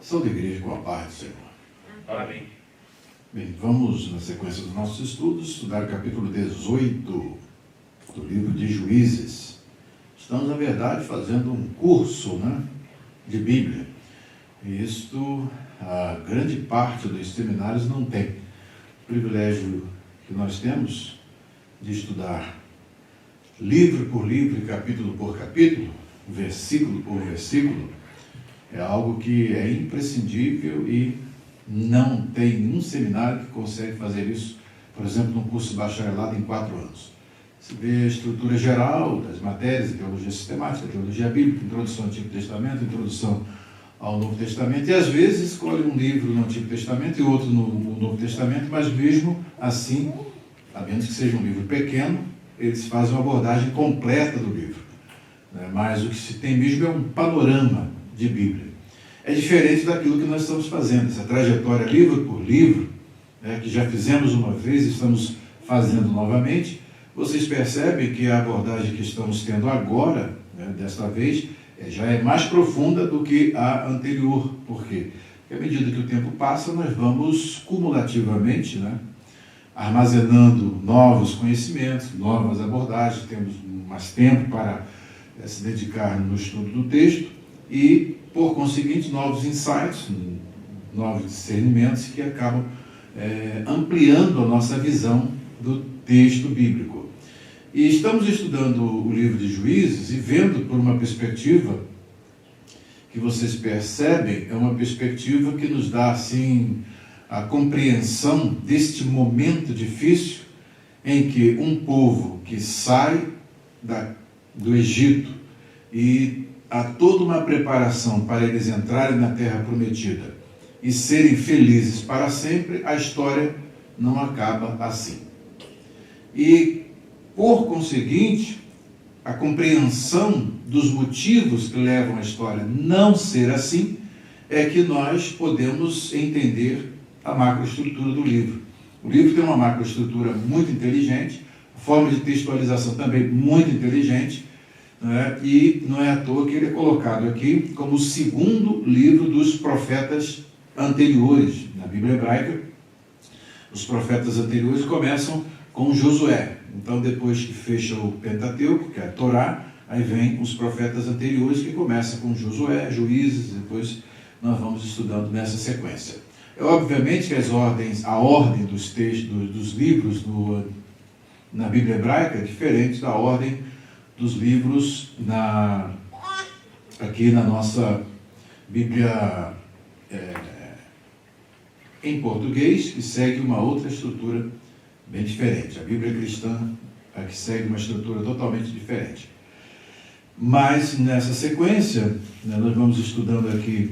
Saúde, igreja, com a paz do Senhor. Amém. Bem, vamos, na sequência dos nossos estudos, estudar o capítulo 18 do livro de Juízes. Estamos, na verdade, fazendo um curso, de Bíblia. E isto, a grande parte dos seminários não tem. O privilégio que nós temos de estudar livro por livro, capítulo por capítulo, versículo por versículo, é algo que é imprescindível e não tem nenhum seminário que consegue fazer isso, por exemplo, num curso de bacharelado em 4 anos. Você vê a estrutura geral das matérias, teologia sistemática, teologia bíblica, introdução ao Antigo Testamento, introdução ao Novo Testamento, e às vezes escolhe um livro no Antigo Testamento e outro no Novo Testamento, mas mesmo assim, a menos que seja um livro pequeno, eles fazem uma abordagem completa do livro. Mas o que se tem mesmo é um panorama de Bíblia. É diferente daquilo que nós estamos fazendo, essa trajetória livro por livro, que já fizemos uma vez e estamos fazendo novamente. Vocês percebem que a abordagem que estamos tendo agora, desta vez, já é mais profunda do que a anterior. Por quê? Porque à medida que o tempo passa, nós vamos cumulativamente, armazenando novos conhecimentos, novas abordagens, temos mais tempo para se dedicar no estudo do texto e, por conseguinte, novos insights, novos discernimentos que acabam ampliando a nossa visão do texto bíblico. E estamos estudando o livro de Juízes e vendo por uma perspectiva que vocês percebem, é uma perspectiva que nos dá, assim, a compreensão deste momento difícil em que um povo que sai do Egito e há toda uma preparação para eles entrarem na Terra Prometida e serem felizes para sempre, a história não acaba assim. E, por conseguinte, a compreensão dos motivos que levam a história não ser assim é que nós podemos entender a macroestrutura do livro. O livro tem uma macroestrutura muito inteligente, a forma de textualização também muito inteligente, e não é à toa que ele é colocado aqui como o segundo livro dos profetas anteriores. Na Bíblia hebraica, os profetas anteriores começam com Josué. Então, depois que fecha o Pentateuco, que é a Torá, aí vem os profetas anteriores, que começam com Josué, Juízes, depois nós vamos estudando nessa sequência. É obviamente que a ordem dos textos, dos livros na Bíblia hebraica é diferente da ordem dos livros aqui na nossa Bíblia em português, que segue uma outra estrutura bem diferente. A Bíblia cristã é que segue uma estrutura totalmente diferente. Mas, nessa sequência, nós vamos estudando aqui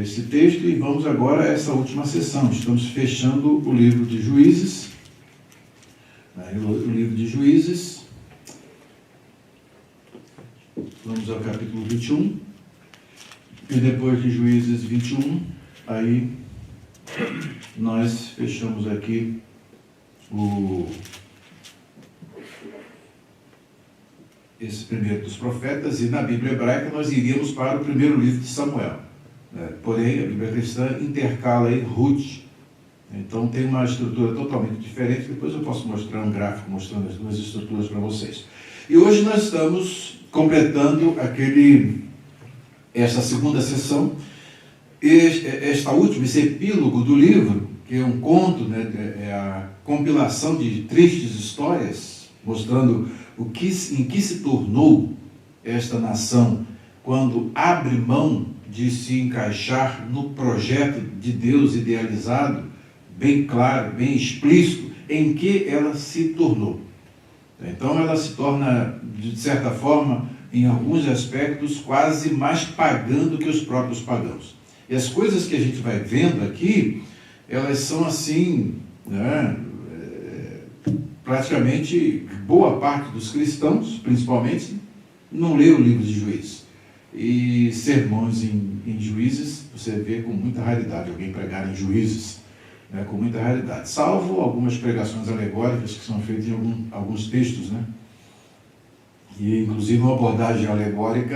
esse texto e vamos agora a essa última sessão. Estamos fechando o livro de Juízes. O livro de Juízes. Vamos ao capítulo 21. E depois de Juízes 21, aí nós fechamos aqui esse primeiro dos profetas, e na Bíblia hebraica nós iríamos para o primeiro livro de Samuel. Porém, a Bíblia cristã intercala aí Ruth. Então tem uma estrutura totalmente diferente. Depois eu posso mostrar um gráfico mostrando as duas estruturas para vocês. E hoje nós estamos completando essa segunda sessão, esta última, esse epílogo do livro, que é um conto, é a compilação de tristes histórias, mostrando em que se tornou esta nação quando abre mão de se encaixar no projeto de Deus idealizado, bem claro, bem explícito, em que ela se tornou. Então ela se torna, de certa forma, em alguns aspectos, quase mais pagã do que os próprios pagãos. E as coisas que a gente vai vendo aqui, elas são assim, praticamente boa parte dos cristãos, principalmente, não lê o livro de Juízes. E sermões em Juízes, você vê com muita raridade alguém pregar em Juízes, com muita raridade, salvo algumas pregações alegóricas que são feitas em alguns textos, E inclusive uma abordagem alegórica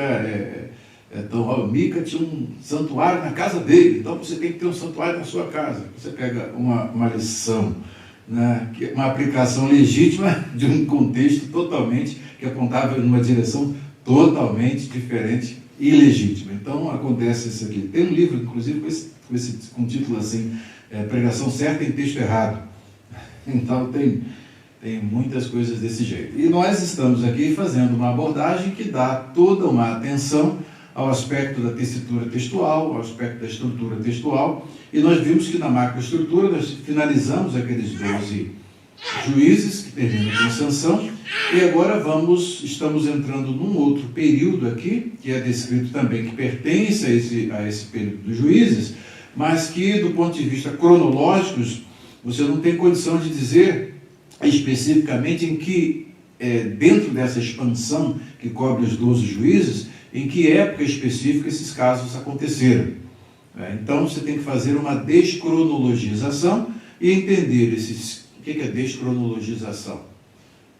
Então, Mica tinha um santuário na casa dele, então você tem que ter um santuário na sua casa. Você pega uma lição, né, uma aplicação legítima de um contexto totalmente, que apontava numa direção totalmente diferente e legítima. Então, acontece isso aqui. Tem um livro, inclusive, com título assim, Pregação Certa em Texto Errado. Então, tem muitas coisas desse jeito. E nós estamos aqui fazendo uma abordagem que dá toda uma atenção ao aspecto da tessitura textual, ao aspecto da estrutura textual, e nós vimos que na macroestrutura nós finalizamos aqueles 12 juízes, que terminam com sanção, e agora estamos entrando num outro período aqui, que é descrito também, que pertence a esse período dos juízes, mas que, do ponto de vista cronológico, você não tem condição de dizer especificamente em que, dentro dessa expansão que cobre os 12 juízes, em que época específica esses casos aconteceram. Então, você tem que fazer uma descronologização e entender o que é descronologização.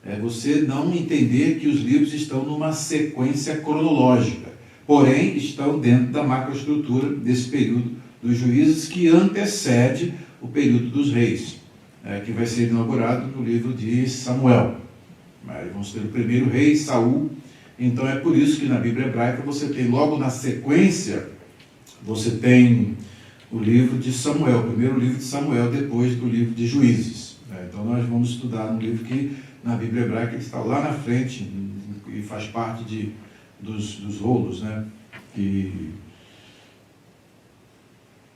É você não entender que os livros estão numa sequência cronológica, porém, estão dentro da macroestrutura desse período dos juízes que antecede o período dos reis, que vai ser inaugurado no livro de Samuel. Vamos ter o primeiro rei, Saul. Então é por isso que na Bíblia hebraica você tem logo na sequência, você tem o livro de Samuel, o primeiro livro de Samuel depois do livro de Juízes. Então nós vamos estudar um livro que na Bíblia hebraica está lá na frente e faz parte dos rolos, né? Que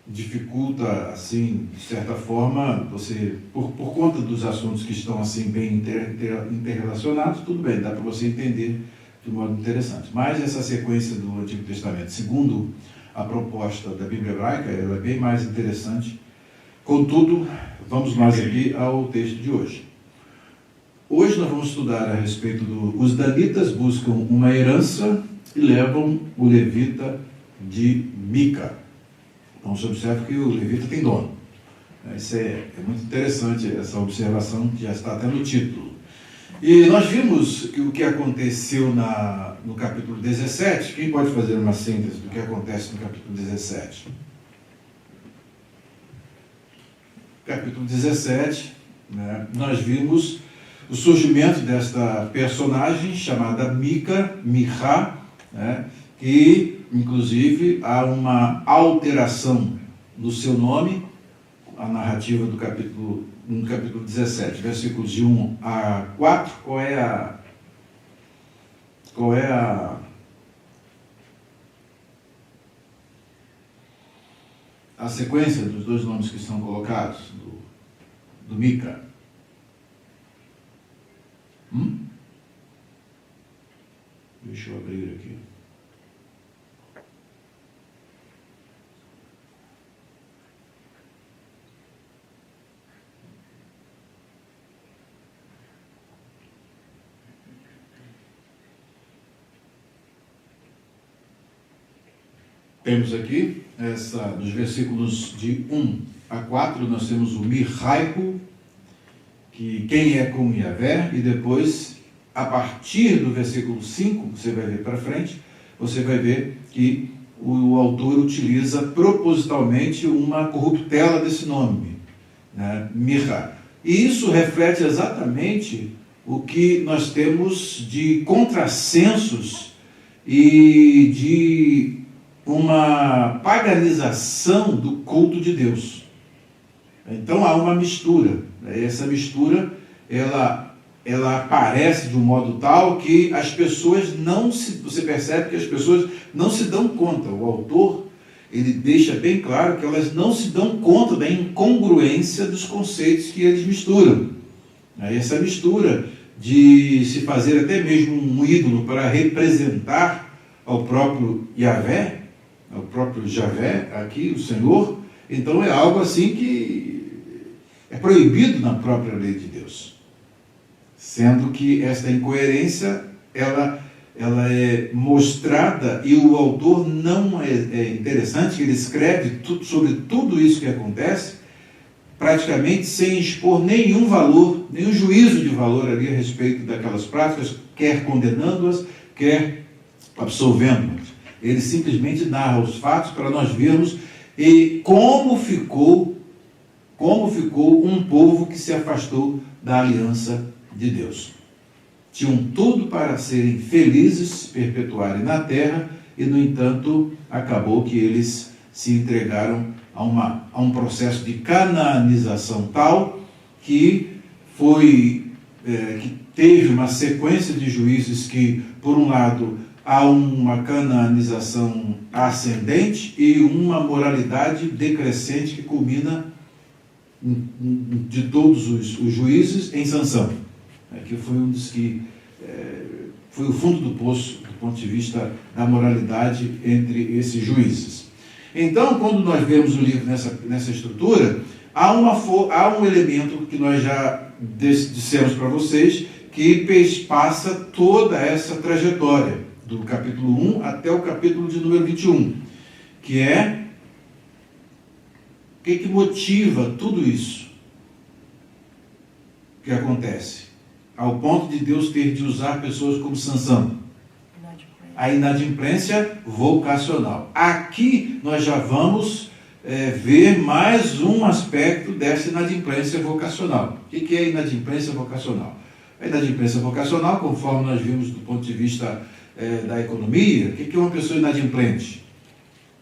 dificulta, assim, de certa forma, você, por conta dos assuntos que estão assim bem interrelacionados, tudo bem, dá para você entender de modo interessante. Mas essa sequência do Antigo Testamento, segundo a proposta da Bíblia hebraica, ela é bem mais interessante. Contudo, vamos mais aqui ao texto de hoje. Hoje nós vamos estudar a respeito os danitas buscam uma herança e levam o levita de Mica. Então você observa que o levita tem dono. Isso é muito interessante, essa observação que já está até no título. E nós vimos que o que aconteceu no capítulo 17, quem pode fazer uma síntese do que acontece no capítulo 17? Capítulo 17, né, nós vimos o surgimento desta personagem chamada Mica, né, que inclusive há uma alteração no seu nome, a narrativa no capítulo 17, versículos de 1 a 4, qual é a sequência dos dois nomes que são colocados, do Mica? Deixa eu abrir aqui. Temos aqui, dos versículos de 1 a 4, nós temos o Mirraico, que quem é como Yahvé, e depois, a partir do versículo 5, você vai ver para frente, você vai ver que o autor utiliza propositalmente uma corruptela desse nome, né, Mirra. E isso reflete exatamente o que nós temos de contrassensos e de uma paganização do culto de Deus. Então há uma mistura. Essa mistura, ela aparece de um modo tal que as pessoas você percebe que as pessoas não se dão conta. O autor, ele deixa bem claro que elas não se dão conta da incongruência dos conceitos que eles misturam. Essa mistura de se fazer até mesmo um ídolo para representar ao próprio Yahvé, ao próprio Javé, aqui, o Senhor, então é algo assim que é proibido na própria lei de Deus. Sendo que esta incoerência, ela é mostrada, e o autor não é interessante, que ele escreve sobre tudo isso que acontece, praticamente sem expor nenhum valor, nenhum juízo de valor ali a respeito daquelas práticas, quer condenando-as, quer absolvendo-as. Ele simplesmente narra os fatos para nós vermos e como ficou um povo que se afastou da aliança de Deus. Tinham tudo para serem felizes, perpetuarem na terra, e, no entanto, acabou que eles se entregaram a um processo de canaanização tal que teve uma sequência de juízes que, por um lado, há uma canaanização ascendente e uma moralidade decrescente que culmina de todos os juízes em Sansão, que foi um dos que foi o fundo do poço do ponto de vista da moralidade entre esses juízes. Então, quando nós vemos o livro nessa estrutura, há um elemento que nós já dissemos para vocês, que passa toda essa trajetória, do capítulo 1 até o capítulo de número 21, que é o que motiva tudo isso que acontece, ao ponto de Deus ter de usar pessoas como Sansão. A inadimplência vocacional. Aqui nós já vamos ver mais um aspecto dessa inadimplência vocacional. O que é a inadimplência vocacional? A inadimplência vocacional, conforme nós vimos do ponto de vista da economia, o que é uma pessoa inadimplente?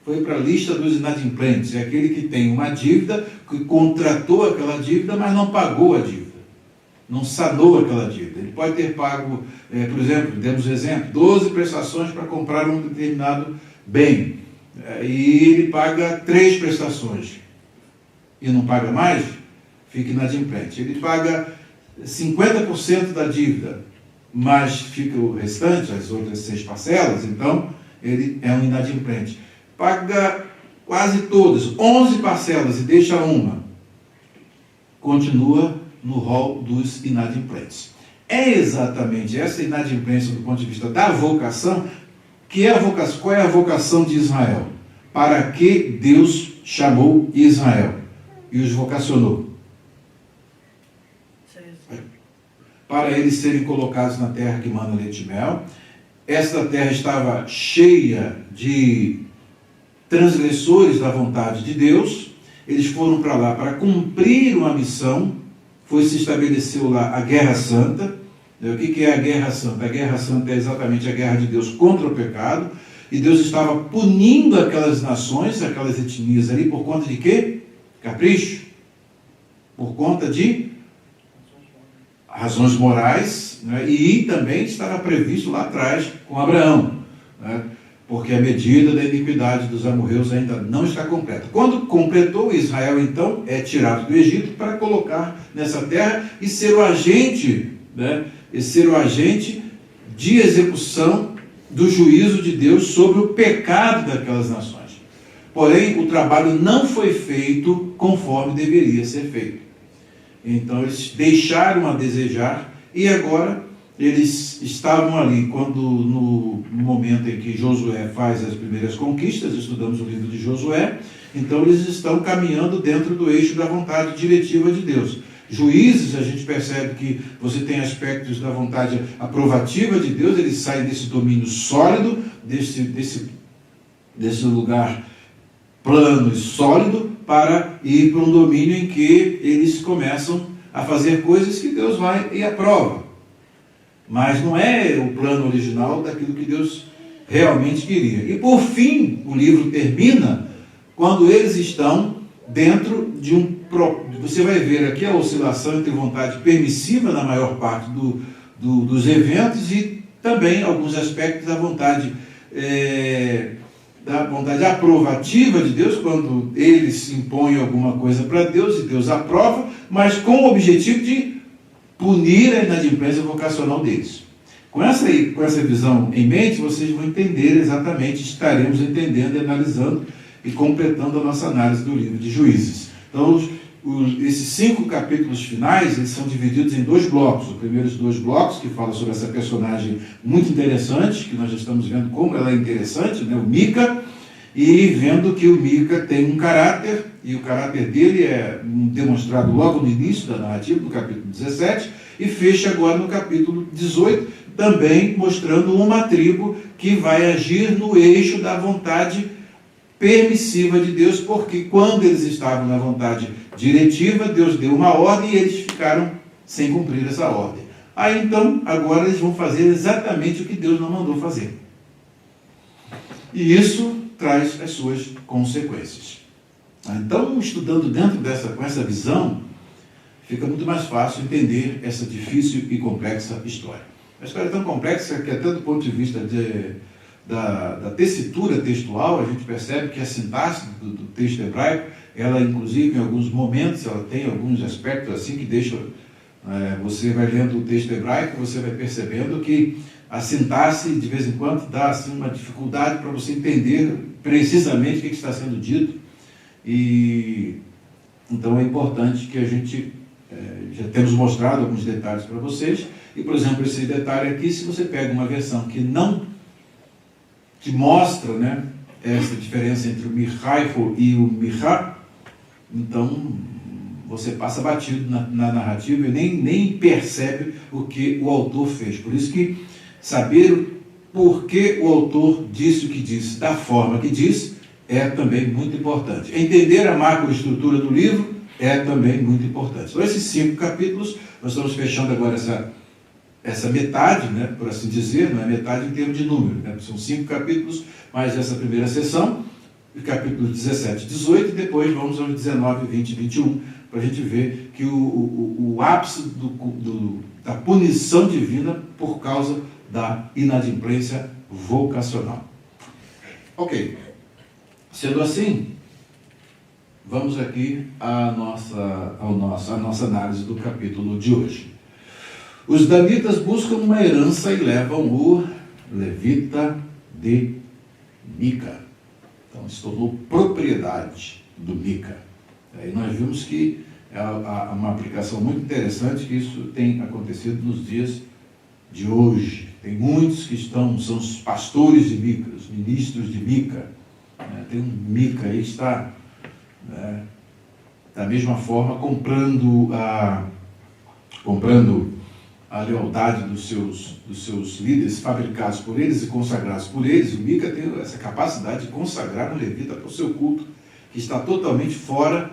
Foi para a lista dos inadimplentes. É aquele que tem uma dívida, que contratou aquela dívida, mas não pagou a dívida. Não sanou aquela dívida. Ele pode ter pago, por exemplo, demos exemplo, 12 prestações para comprar um determinado bem. E ele paga 3 prestações e não paga mais, fica inadimplente. Ele paga 50% da dívida, mas fica o restante, as outras 6 parcelas, então ele é um inadimplente. Paga quase todas, 11 parcelas e deixa uma, continua no rol dos inadimplentes. É exatamente essa inadimplência do ponto de vista da vocação, qual é a vocação de Israel? Para que Deus chamou Israel e os vocacionou? Para eles serem colocados na terra que manda leite e mel. Esta terra estava cheia de transgressores da vontade de Deus. Eles foram para lá para cumprir uma missão. Se estabeleceu lá a Guerra Santa. O que é a Guerra Santa? A Guerra Santa é exatamente a guerra de Deus contra o pecado, e Deus estava punindo aquelas nações, aquelas etnias ali, por conta de quê? Capricho. Por conta de razões morais, né? E também estava previsto lá atrás com Abraão, né? Porque a medida da iniquidade dos amorreus ainda não está completa. Quando completou, Israel então é tirado do Egito para colocar nessa terra e ser o agente, né? E ser o agente de execução do juízo de Deus sobre o pecado daquelas nações. Porém, o trabalho não foi feito conforme deveria ser feito. Então, eles deixaram a desejar, e agora eles estavam ali, quando no momento em que Josué faz as primeiras conquistas, estudamos o livro de Josué, então eles estão caminhando dentro do eixo da vontade diretiva de Deus. Juízes, a gente percebe que você tem aspectos da vontade aprovativa de Deus, eles saem desse domínio sólido, desse lugar plano e sólido, para ir para um domínio em que eles começam a fazer coisas que Deus vai e aprova. Mas não é o plano original daquilo que Deus realmente queria. E por fim, o livro termina quando eles estão dentro de um... Você vai ver aqui a oscilação entre vontade permissiva na maior parte dos eventos e também alguns aspectos da vontade aprovativa de Deus, quando eles impõem alguma coisa para Deus e Deus aprova, mas com o objetivo de punir a inadimplência vocacional deles. Com essa visão em mente, vocês vão entender exatamente, estaremos entendendo e analisando e completando a nossa análise do livro de Juízes. Então, esses 5 capítulos finais, eles são divididos em 2 blocos. Os primeiros 2 blocos, que falam sobre essa personagem muito interessante, que nós já estamos vendo como ela é interessante, né? O Mica, e vendo que o Mica tem um caráter, e o caráter dele é demonstrado logo no início da narrativa, no capítulo 17, e fecha agora no capítulo 18, também mostrando uma tribo que vai agir no eixo da vontade permissiva de Deus, porque quando eles estavam na vontade diretiva, Deus deu uma ordem e eles ficaram sem cumprir essa ordem. Aí então, agora eles vão fazer exatamente o que Deus não mandou fazer. E isso traz as suas consequências. Então, estudando dentro com essa visão, fica muito mais fácil entender essa difícil e complexa história. A história é tão complexa que, até do ponto de vista da tessitura textual, a gente percebe que a sintaxe do texto hebraico, ela, inclusive, em alguns momentos, ela tem alguns aspectos assim que deixam... você vai lendo o texto hebraico, você vai percebendo que a sintaxe, de vez em quando, dá assim, uma dificuldade para você entender precisamente o que está sendo dito. E então é importante que a gente já temos mostrado alguns detalhes para vocês. E, por exemplo, esse detalhe aqui, se você pega uma versão que não te mostra, né, essa diferença entre o Michael e o Micha, então você passa batido na narrativa e nem percebe o que o autor fez. Por isso que saber por que o autor disse o que disse, da forma que disse, é também muito importante. Entender a macroestrutura do livro é também muito importante. Então, esses 5 capítulos, nós estamos fechando agora essa metade, né, por assim dizer, não é metade em termos de número, né, são 5 capítulos, mais essa primeira sessão, capítulos 17 e 18, e depois vamos aos 19, 20 e 21, para a gente ver que o ápice da punição divina por causa da inadimplência vocacional. Ok. Sendo assim, vamos aqui à nossa análise do capítulo de hoje. Os danitas buscam uma herança e levam o levita de Mica. Então, se tornou propriedade do Mica. Aí nós vimos que há uma aplicação muito interessante, que isso tem acontecido nos dias de hoje. Tem muitos que são os pastores de Mica, os ministros de Mica. Tem um Mica aí que está, da mesma forma, comprando a lealdade dos seus líderes, fabricados por eles e consagrados por eles. O Mica tem essa capacidade de consagrar um levita para o seu culto, que está totalmente fora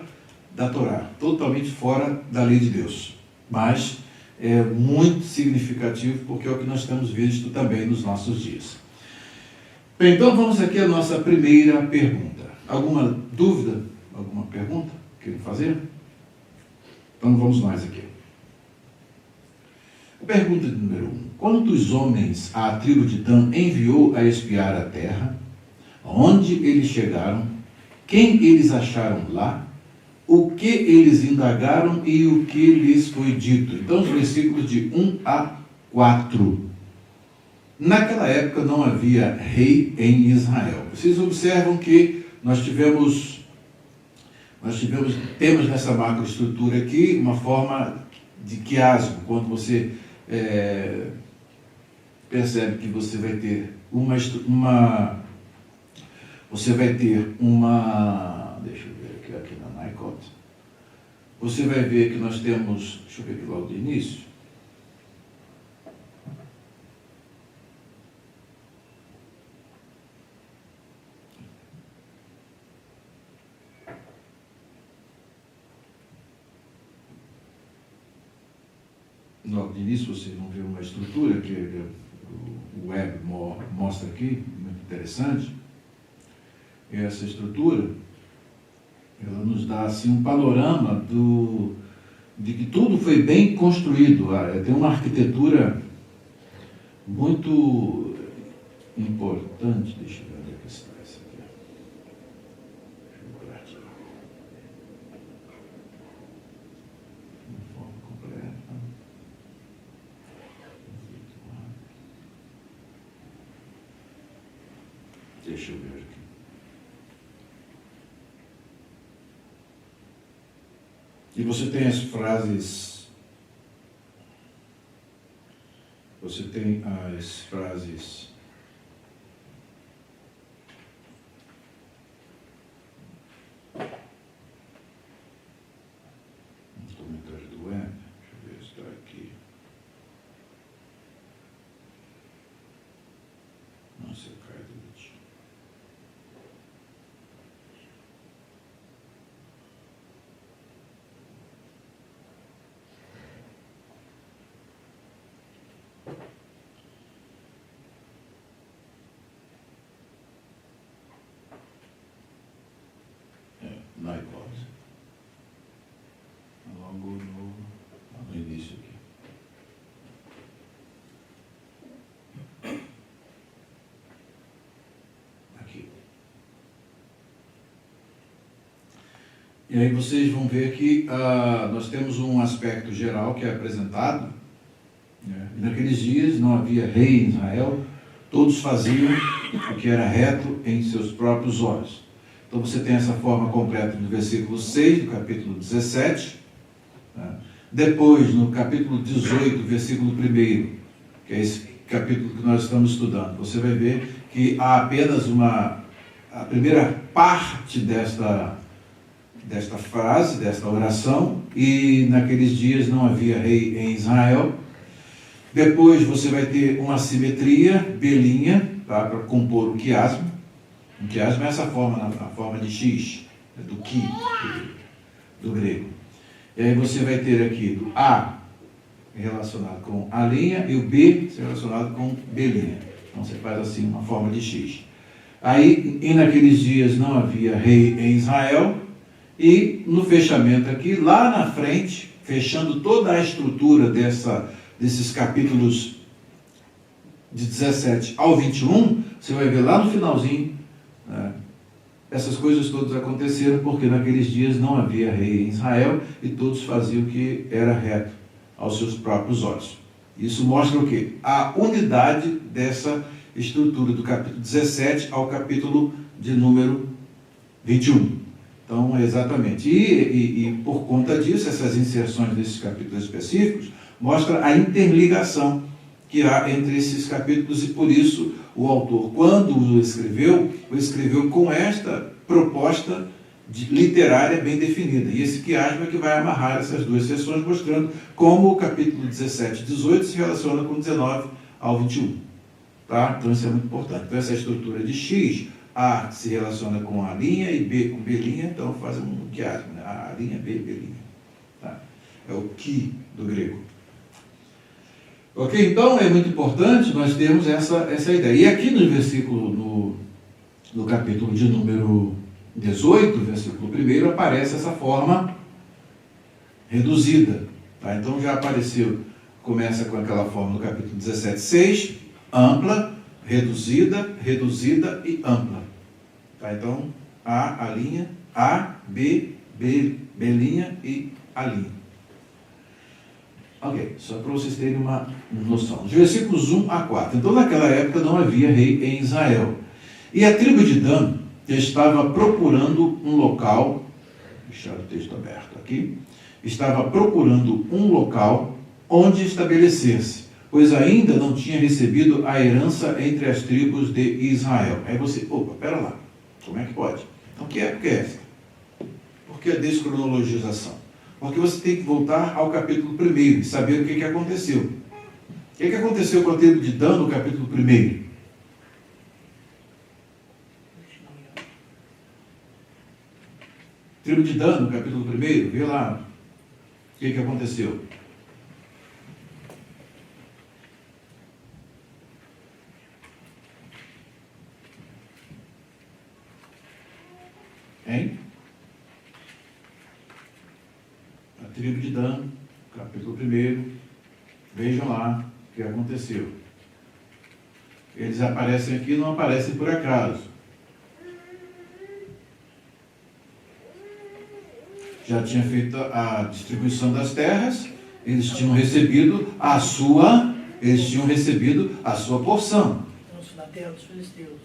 da Torá, totalmente fora da lei de Deus. Mas é muito significativo, porque é o que nós temos visto também nos nossos dias. Bem, então vamos aqui à nossa primeira pergunta. Alguma dúvida? Alguma pergunta? Querem fazer? Então vamos nós aqui. Pergunta número 1. Quantos homens a tribo de Dan enviou a espiar a terra? Onde eles chegaram? Quem eles acharam lá? O que eles indagaram e o que lhes foi dito? Então, os versículos de 1 a 4. Naquela época não havia rei em Israel. Vocês observam que temos nessa macroestrutura aqui uma forma de quiasmo, quando você percebe que você vai ter deixa eu ver aqui na Nikot, você vai ver que nós temos, deixa eu ver aqui logo de início, logo de início vocês vão ver uma estrutura que o web mostra aqui, muito interessante. E essa estrutura, ela nos dá assim um panorama de que tudo foi bem construído. Tem uma arquitetura muito importante. Deixa eu ver onde é que está isso aqui. Deixa eu ver aqui. De forma completa. Deixa eu ver aqui. E você tem as frases. Você tem as frases. Nos comentários do web. Deixa eu ver se está aqui. E aí vocês vão ver que nós temos um aspecto geral que é apresentado. E naqueles dias não havia rei em Israel, todos faziam o que era reto em seus próprios olhos. Então você tem essa forma completa no versículo 6 do capítulo 17. Depois, no capítulo 18, versículo 1, que é esse capítulo que nós estamos estudando, você vai ver que há apenas a primeira parte desta frase, desta oração, e naqueles dias não havia rei em Israel. Depois você vai ter uma simetria, belinha, tá, para compor o quiasmo. O quiasmo é essa forma, a forma de X, do ki, do grego. E aí você vai ter aqui do A relacionado com A' e o B relacionado com B'. Então você faz assim uma forma de X. Aí, e naqueles dias não havia rei em Israel, e no fechamento aqui, lá na frente, fechando toda a estrutura desses capítulos de 17 ao 21, você vai ver lá no finalzinho, essas coisas todas aconteceram porque naqueles dias não havia rei em Israel e todos faziam o que era reto aos seus próprios olhos. Isso mostra o quê? A unidade dessa estrutura do capítulo 17 ao capítulo de número 21. Então, exatamente. E por conta disso, essas inserções desses capítulos específicos mostram a interligação que há entre esses capítulos, e por isso o autor, quando o escreveu com esta proposta literária bem definida. E esse quiasmo é que vai amarrar essas duas sessões, mostrando como o capítulo 17 e 18 se relaciona com 19 ao 21. Tá? Então isso é muito importante. Então essa estrutura de X, A se relaciona com A' e B com B', então faz um quiasmo, né? A', B, B'. Tá? É o ki do grego. Ok? Então é muito importante nós termos essa ideia. E aqui no versículo, no capítulo de número 18, versículo 1, aparece essa forma reduzida. Tá? Então já apareceu, começa com aquela forma no capítulo 17, 6, ampla, reduzida e ampla. Tá? Então, A', A, B, B' e A'. Ok, só para vocês terem uma noção. Os versículos 1 a 4. Então, naquela época não havia rei em Israel. E a tribo de Dan estava procurando um local, deixar o texto aberto aqui, estava procurando um local onde estabelecer-se, pois ainda não tinha recebido a herança entre as tribos de Israel. Aí você, opa, pera lá, como é que pode? Então, que época é essa? Por que a descronologização? Porque você tem que voltar ao capítulo 1 e saber o que aconteceu. O que aconteceu com a tribo de Dan no capítulo 1? Tribo de Dan no capítulo 1, vê lá o que aconteceu. Hein? A tribo de Dan, capítulo 1, vejam lá o que aconteceu. Eles aparecem aqui, não aparecem por acaso. Já tinha feito a distribuição das terras, eles tinham recebido a sua porção. Na terra dos filisteus.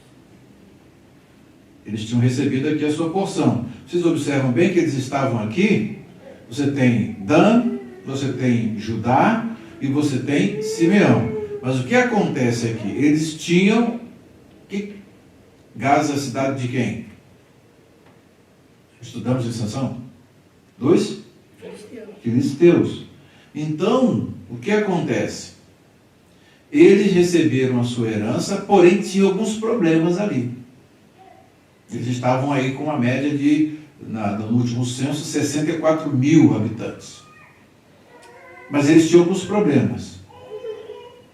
Eles tinham recebido aqui a sua porção. Vocês observam bem que eles estavam aqui. Você tem Dan, você tem Judá e você tem Simeão. Mas o que acontece aqui? Eles tinham... Gaza, cidade de quem? Estudamos em Sansão? Dos filisteus. Então, o que acontece? Eles receberam a sua herança, porém tinham alguns problemas ali. Eles estavam aí com uma média de, no último censo, 64 mil habitantes. Mas eles tinham alguns problemas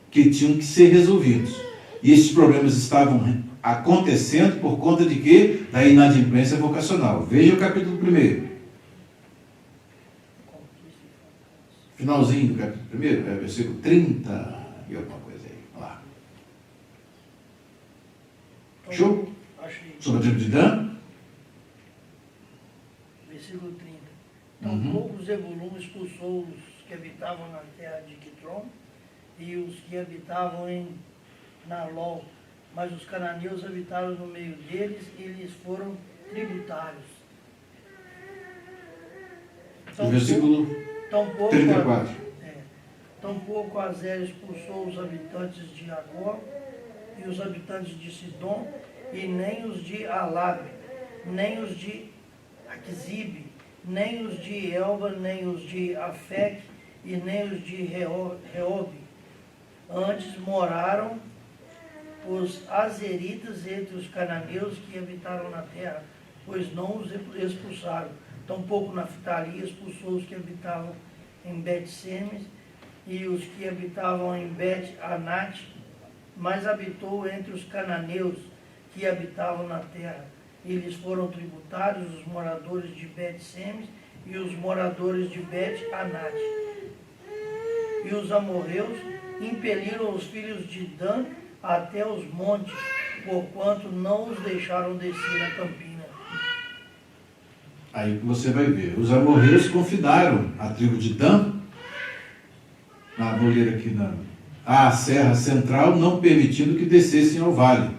que tinham que ser resolvidos. E esses problemas estavam acontecendo por conta de quê? Da inadimplência vocacional. Veja o capítulo 1. Finalzinho do capítulo 1, versículo 30 e alguma coisa aí. Olha lá. Show? Achei. Sobre a tribo de Dan? Versículo 30. Tampouco Zebulun expulsou os que habitavam na terra de Quitron e os que habitavam em Nalol, mas os cananeus habitaram no meio deles e lhes foram tributários. Versículo Tampouco 34. Tampouco Azer expulsou os habitantes de Agó e os habitantes de Sidom, e nem os de Alabe, nem os de Aquisibe, nem os de Elba, nem os de Afec, e nem os de Reobe. Antes moraram os azeritas entre os cananeus que habitaram na terra, pois não os expulsaram. Tampouco Naftali expulsou os que habitavam em Bet-Semes e os que habitavam em Bet-Anat, mas habitou entre os cananeus que habitavam na terra. E lhes foram tributários os moradores de Bet-Semes e os moradores de Bet-Anat. E os amorreus impeliram os filhos de Dan até os montes, porquanto não os deixaram descer na campina. Aí você vai ver, os amorreus confinaram a tribo de Dan, na boleira aqui à serra central, não permitindo que descessem ao vale,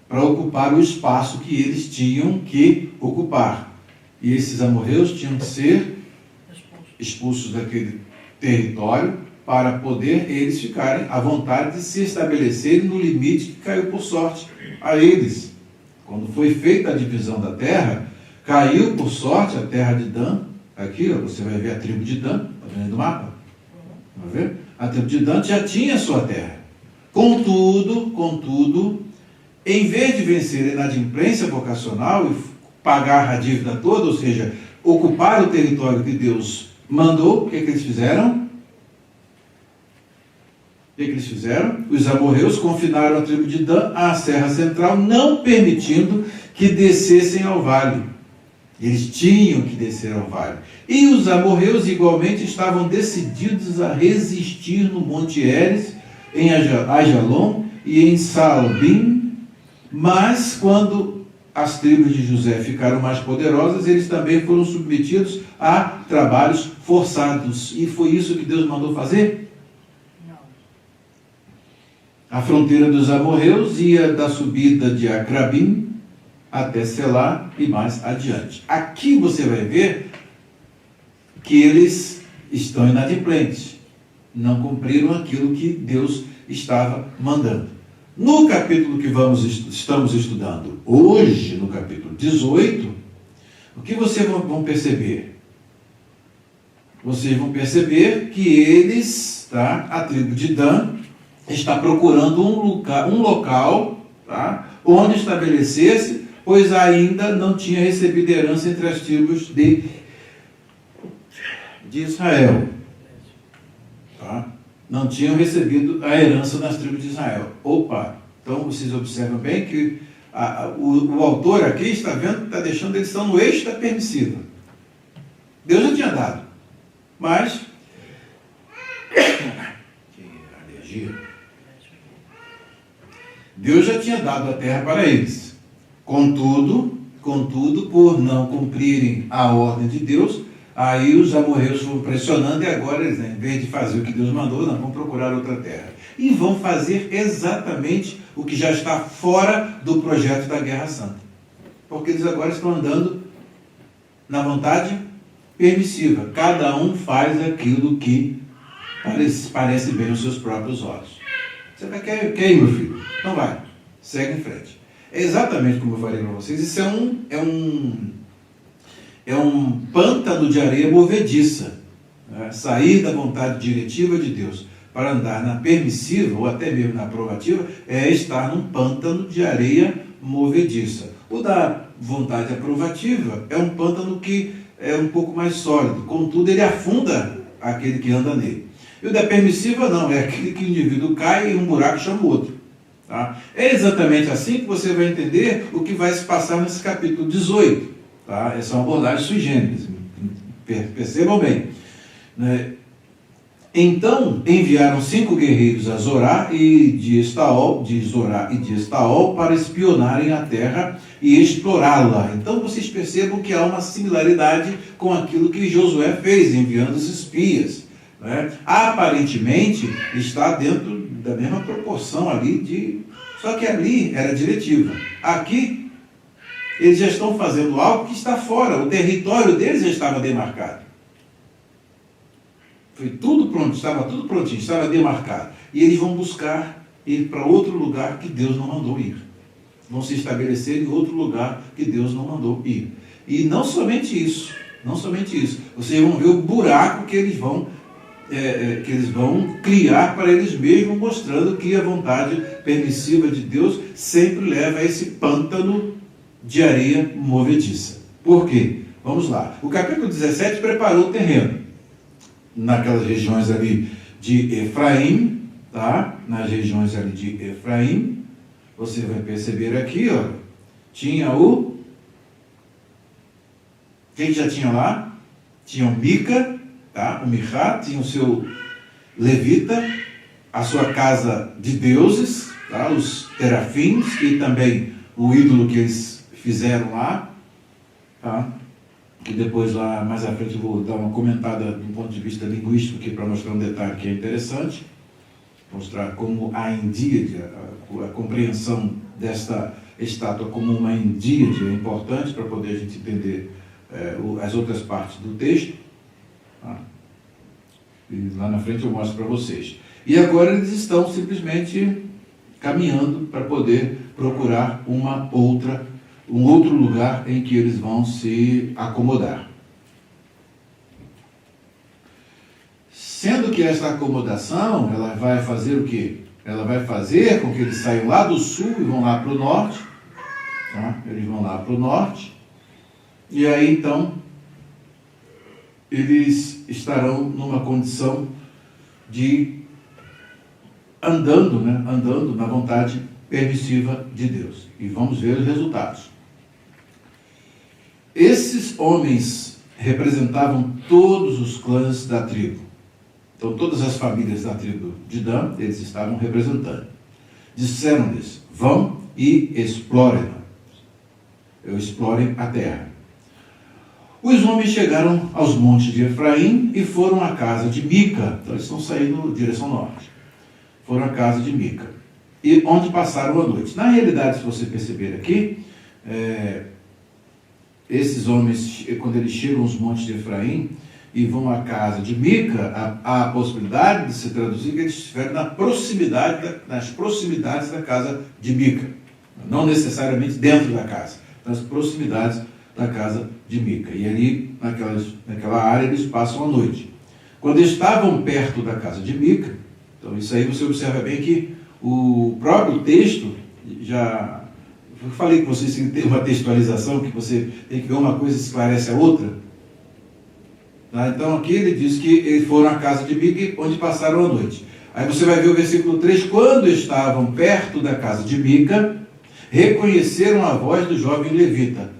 para ocupar o espaço que eles tinham que ocupar. E esses amorreus tinham que ser expulsos daquele território para poder eles ficarem à vontade de se estabelecerem no limite que caiu por sorte a eles. Quando foi feita a divisão da terra, caiu por sorte a terra de Dan. Aqui ó, você vai ver a tribo de Dan, está vendo do mapa? Vai ver? A tribo de Dan já tinha a sua terra. Contudo, em vez de vencer a inadimplência vocacional e pagar a dívida toda, ou seja, ocupar o território que Deus mandou, o que eles fizeram? Os amorreus confinaram a tribo de Dan à serra central, não permitindo que descessem ao vale. Eles tinham que descer ao vale. E os amorreus igualmente estavam decididos a resistir no Monte Heres, em Ajalon e em Saalbim. Mas quando as tribos de José ficaram mais poderosas, eles também foram submetidos a trabalhos forçados. E foi isso que Deus mandou fazer? Não. A fronteira dos amorreus ia da subida de Acrabim até Selá e mais adiante. Aqui você vai ver que eles estão inadimplentes. Não cumpriram aquilo que Deus estava mandando. No capítulo que estamos estudando hoje, no capítulo 18, o que vocês vão perceber? Vocês vão perceber que eles, a tribo de Dan, está procurando um local, onde estabelecer-se, pois ainda não tinha recebido herança entre as tribos de Israel. Não tinham recebido a herança nas tribos de Israel. Então vocês observam bem que o autor aqui está deixando eles estão no eixo da permissiva. Deus já tinha dado, mas que alergia. Deus já tinha dado a terra para eles. Contudo, por não cumprirem a ordem de Deus, aí os amorreus foram pressionando e agora eles, em vez de fazer o que Deus mandou, não, vão procurar outra terra. E vão fazer exatamente o que já está fora do projeto da Guerra Santa. Porque eles agora estão andando na vontade permissiva. Cada um faz aquilo que parece bem aos seus próprios olhos. Você quer ir, meu filho? Então vai, segue em frente. É exatamente como eu falei para vocês, isso é um pântano de areia movediça. Sair da vontade diretiva de Deus para andar na permissiva, ou até mesmo na aprovativa, é estar num pântano de areia movediça. O da vontade aprovativa é um pântano que é um pouco mais sólido, contudo ele afunda aquele que anda nele. E o da permissiva não, é aquele que o indivíduo cai e um buraco chama o outro. É exatamente assim que você vai entender o que vai se passar nesse capítulo 18. Essa é uma abordagem sui generis, percebam bem. Então enviaram 5 guerreiros a Zorá e de Estaol para espionarem a terra e explorá-la. Então vocês percebam que há uma similaridade com aquilo que Josué fez, enviando os espias, né? Aparentemente está dentro da mesma proporção ali, só que ali era diretiva. Aqui eles já estão fazendo algo que está fora, o território deles já estava demarcado. Foi tudo pronto, estava tudo prontinho, estava demarcado. E eles vão buscar ir para outro lugar que Deus não mandou ir. Vão se estabelecer em outro lugar que Deus não mandou ir. E não somente isso, vocês vão ver o buraco que eles vão criar para eles mesmos, mostrando que a vontade permissiva de Deus sempre leva a esse pântano de areia movediça. Por quê? Vamos lá. O capítulo 17 preparou o terreno. Naquelas regiões ali de Efraim, tá? Nas regiões ali de Efraim, você vai perceber aqui, ó, tinha quem já tinha lá? Tinha o Mica, tá? O Michá, tinha o seu levita, a sua casa de deuses, tá? Os terafins e também o ídolo que eles fizeram lá, tá? Que depois lá mais à frente eu vou dar uma comentada do ponto de vista linguístico aqui para mostrar um detalhe que é interessante, mostrar como a endíade, a compreensão desta estátua como uma endíade é importante para poder a gente entender as outras partes do texto. Tá? E lá na frente eu mostro para vocês. E agora eles estão simplesmente caminhando para poder procurar um outro lugar em que eles vão se acomodar. Sendo que essa acomodação, ela vai fazer o quê? Ela vai fazer com que eles saiam lá do sul e vão lá para o norte. Tá? Eles vão lá para o norte. E aí, então, eles estarão numa condição de andando na vontade permissiva de Deus. E vamos ver os resultados. Esses homens representavam todos os clãs da tribo. Então, todas as famílias da tribo de Dan, eles estavam representando. Disseram-lhes, vão e explorem a terra. Os homens chegaram aos montes de Efraim e foram à casa de Mica. Então, eles estão saindo em direção norte. Foram à casa de Mica, e onde passaram a noite. Na realidade, se você perceber aqui, esses homens, quando eles chegam aos montes de Efraim e vão à casa de Mica, há a possibilidade de se traduzir que eles estiveram nas proximidades da casa de Mica. Não necessariamente dentro da casa, nas proximidades da casa de Mica. E ali, naquela área, eles passam a noite. Quando estavam perto da casa de Mica, então isso aí você observa bem que o próprio texto já... Eu falei que vocês têm que ter uma textualização, que você tem que ver uma coisa e esclarece a outra. Tá? Então aqui ele diz que eles foram à casa de Mica, onde passaram a noite. Aí você vai ver o versículo 3, quando estavam perto da casa de Mica, reconheceram a voz do jovem levita.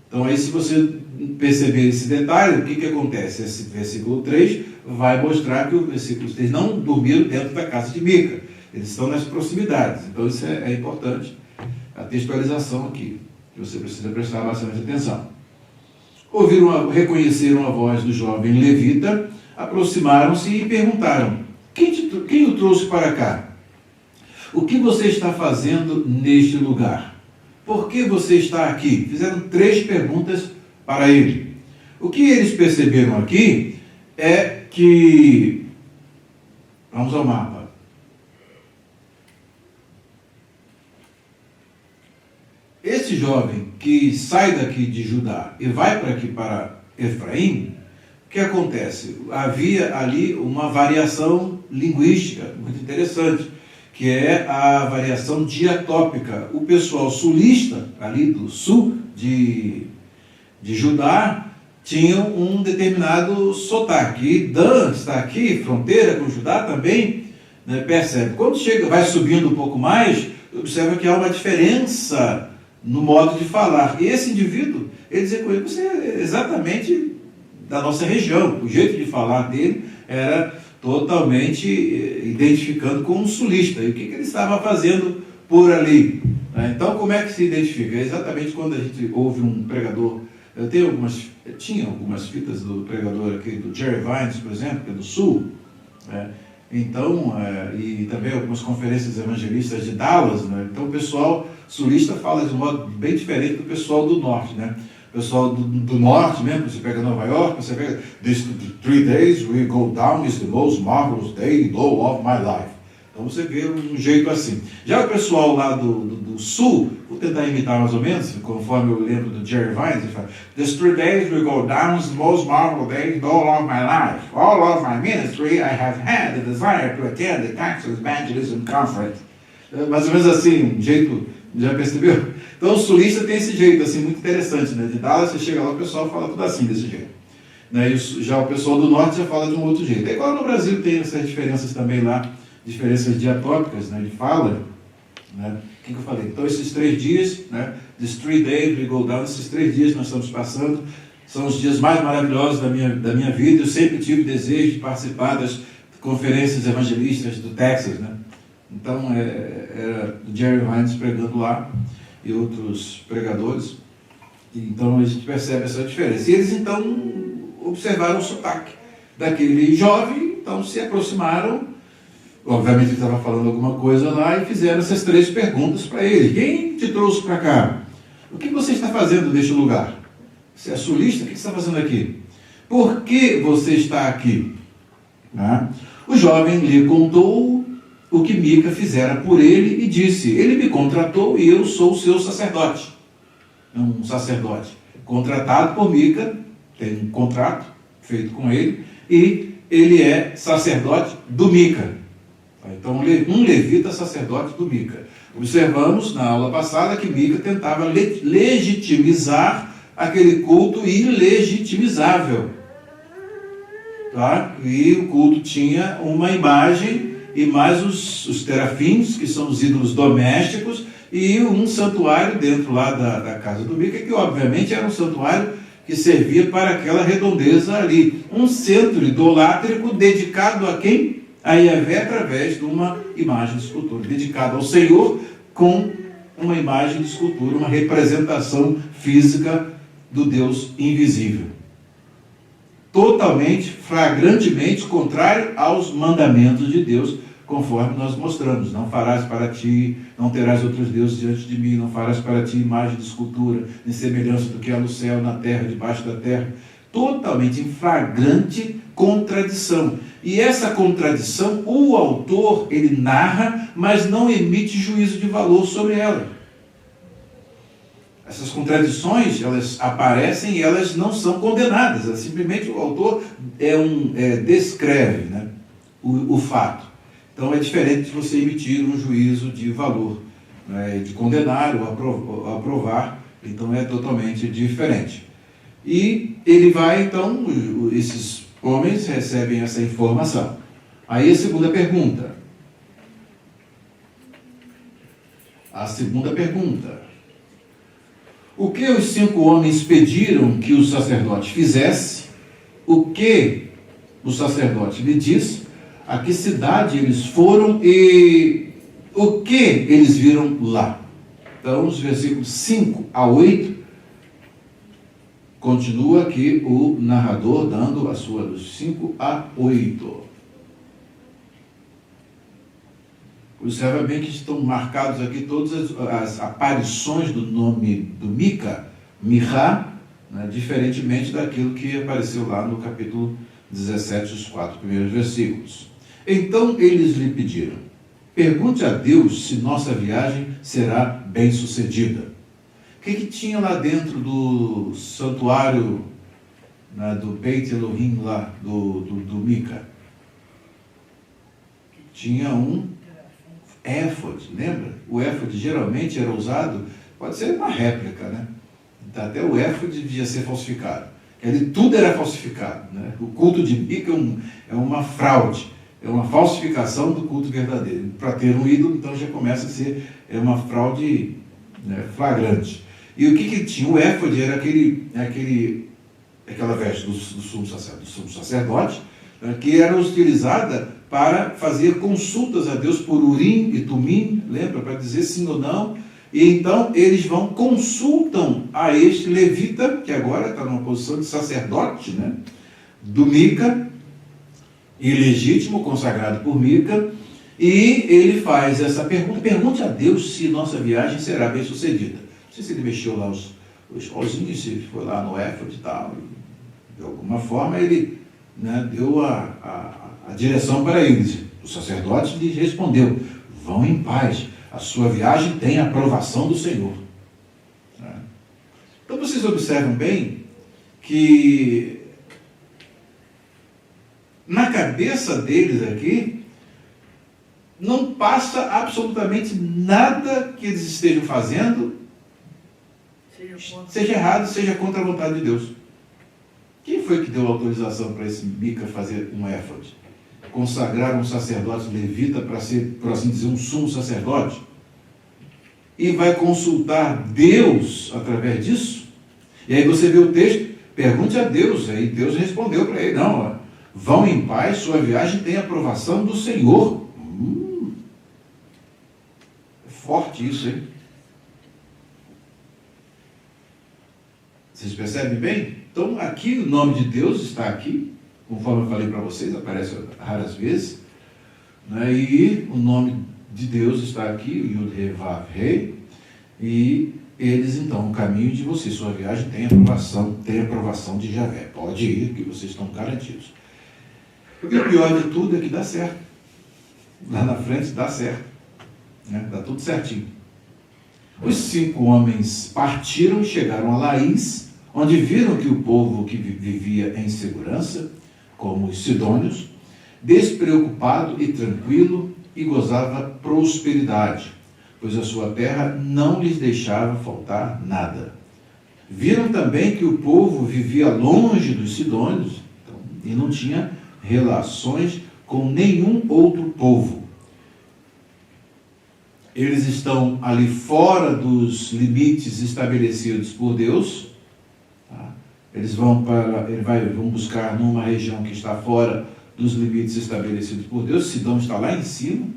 Então aí, se você perceber esse detalhe, o que acontece? Esse versículo 3 vai mostrar que o versículo 3 não dormiram dentro da casa de Mica. Eles estão nas proximidades. Então isso é importante. A textualização aqui, que você precisa prestar bastante atenção. Reconheceram a voz do jovem levita, aproximaram-se e perguntaram, quem o trouxe para cá? O que você está fazendo neste lugar? Por que você está aqui? Fizeram 3 perguntas para ele. O que eles perceberam aqui é que... Vamos ao mapa. Esse jovem que sai daqui de Judá e vai para Efraim, o que acontece? Havia ali uma variação linguística muito interessante, que é a variação diatópica. O pessoal sulista, ali do sul de Judá, tinha um determinado sotaque. E Dan está aqui, fronteira com Judá também, né, percebe. Quando vai subindo um pouco mais, observa que há uma diferença no modo de falar. E esse indivíduo, ele dizia com ele, você é exatamente da nossa região. O jeito de falar dele era totalmente identificando com um sulista. E o que ele estava fazendo por ali? Então, como é que se identifica? É exatamente quando a gente ouve um pregador. Tinha algumas fitas do pregador aqui, do Jerry Vines, por exemplo, que é do Sul. Então, e também algumas conferências evangelistas de Dallas. Então, o pessoal sulista fala de um modo bem diferente do pessoal do Norte. O pessoal do Norte mesmo, você pega Nova York, você pega "These 3 days we go down is the most marvelous day low of my life". Então você vê um jeito assim. Já o pessoal lá do Sul, vou tentar imitar mais ou menos, conforme eu lembro do Jerry Vines, ele fala: "These 3 days we go down is the most marvelous day low of my life. All of my ministry I have had the desire to attend the Texas Evangelism Conference". Mais ou menos assim, um jeito, já percebeu? Então o sulista tem esse jeito assim, muito interessante, De Dallas, você chega lá, o pessoal fala tudo assim, desse jeito. Já o pessoal do Norte já fala de um outro jeito. É igual no Brasil, tem essas diferenças também lá, diferenças diatópicas, de fala. O que eu falei? Então esses 3 dias, these 3 days we go down, esses 3 dias que nós estamos passando, são os dias mais maravilhosos da minha vida. Eu sempre tive desejo de participar das conferências evangelistas do Texas, Então, era o Jerry Vines pregando lá e outros pregadores. Então, a gente percebe essa diferença. E eles, então, observaram o sotaque daquele jovem, então se aproximaram. Obviamente, ele estava falando alguma coisa lá e fizeram essas 3 perguntas para ele. Quem te trouxe para cá? O que você está fazendo neste lugar? Você é sulista? O que você está fazendo aqui? Por que você está aqui? O jovem lhe contou o que Mica fizera por ele e disse: ele me contratou e eu sou o seu sacerdote. Um sacerdote contratado por Mica, tem um contrato feito com ele, e ele é sacerdote do Mica. Então, um levita sacerdote do Mica. Observamos na aula passada que Mica tentava legitimizar aquele culto ilegitimizável. E o culto tinha uma imagem e mais os terafins, que são os ídolos domésticos, e um santuário dentro lá da casa do Mica, que obviamente era um santuário que servia para aquela redondeza ali. Um centro idolátrico dedicado a quem? A Yahvé, através de uma imagem de escultura. Dedicado ao Senhor com uma imagem de escultura, uma representação física do Deus invisível. Totalmente, flagrantemente contrário aos mandamentos de Deus, conforme nós mostramos. Não farás para ti, não terás outros deuses diante de mim, não farás para ti imagem de escultura, em semelhança do que há no céu, na terra, debaixo da terra. Totalmente em flagrante contradição. E essa contradição, o autor, ele narra, mas não emite juízo de valor sobre ela. Essas contradições, elas aparecem e elas não são condenadas. Simplesmente o autor descreve o fato. Então é diferente de você emitir um juízo de valor, de condenar ou aprovar. Então é totalmente diferente. E ele vai, então, esses homens recebem essa informação. Aí a segunda pergunta. O que os 5 homens pediram que o sacerdote fizesse? O que o sacerdote lhe disse? A que cidade eles foram e o que eles viram lá? Então, os versículos 5 a 8, continua aqui o narrador dando a sua dos 5 a 8. Observa bem que estão marcados aqui todas as aparições do nome do Mica, Mirá, diferentemente daquilo que apareceu lá no capítulo 17, os 4 primeiros versículos. Então eles lhe pediram: pergunte a Deus se nossa viagem será bem sucedida. O que tinha lá dentro do santuário, do Beit Elohim lá, do Mica? Tinha um éfode, lembra? O éfode geralmente era usado, pode ser uma réplica, Até o éfode devia ser falsificado. Tudo era falsificado, O culto de Mica é uma fraude, é uma falsificação do culto verdadeiro. Para ter um ídolo, então já começa a ser uma fraude flagrante. E o que tinha? O éfode era aquela veste do sumo sacerdote, que era utilizada para fazer consultas a Deus por Urim e Tumim, lembra? Para dizer sim ou não. E então eles consultam a este levita, que agora está numa posição de sacerdote, né? Do Mica, ilegítimo, consagrado por Mica, e ele faz essa pergunta: pergunte a Deus se nossa viagem será bem sucedida. Não sei se ele mexeu lá os pauzinhos, se foi lá no éfode e tal, de alguma forma ele, né, deu a direção para eles. O sacerdote lhe respondeu: vão em paz, a sua viagem tem a aprovação do Senhor. Então vocês observam bem que na cabeça deles aqui não passa absolutamente nada que eles estejam fazendo seja errado, seja contra a vontade de Deus. Quem foi que deu autorização para esse Mica fazer um éfode? Consagrar um sacerdote levita para ser, por assim dizer, um sumo sacerdote? E vai consultar Deus através disso? E aí você vê o texto: pergunte a Deus. Aí Deus respondeu para ele: não, vão em paz, sua viagem tem aprovação do Senhor. É forte isso, hein? Vocês percebem bem? Então, aqui o nome de Deus está aqui, conforme eu falei para vocês, aparece raras vezes, né? E o nome de Deus está aqui, o Yud He Vav He, e eles então, o caminho de vocês, sua viagem tem aprovação de Javé. Pode ir, que vocês estão garantidos. Porque o pior de tudo é que dá certo. Lá na frente dá certo, né? Dá tudo certinho. Os 5 homens partiram e chegaram a Laís, onde viram que o povo que vivia em segurança, como os sidônios, despreocupado e tranquilo, e gozava prosperidade, pois a sua terra não lhes deixava faltar nada. Viram também que o povo vivia longe dos sidônios, então, e não tinha relações com nenhum outro povo. Eles estão ali fora dos limites estabelecidos por Deus. Tá? Eles vão buscar numa região que está fora dos limites estabelecidos por Deus. Sidom está lá em cima,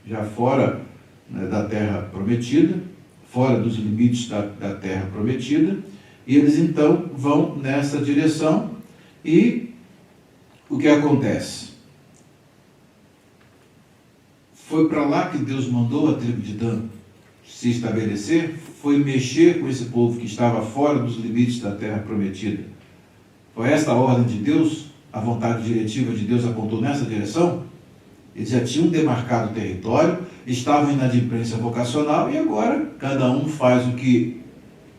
já fora, né, da terra prometida, fora dos limites da terra prometida. E eles então vão nessa direção. E o que acontece? Foi para lá que Deus mandou a tribo de Dan se estabelecer, foi mexer com esse povo que estava fora dos limites da terra prometida. Foi esta a ordem de Deus, a vontade diretiva de Deus apontou nessa direção? Eles já tinham demarcado o território, estavam em inadimplência vocacional e agora cada um faz o que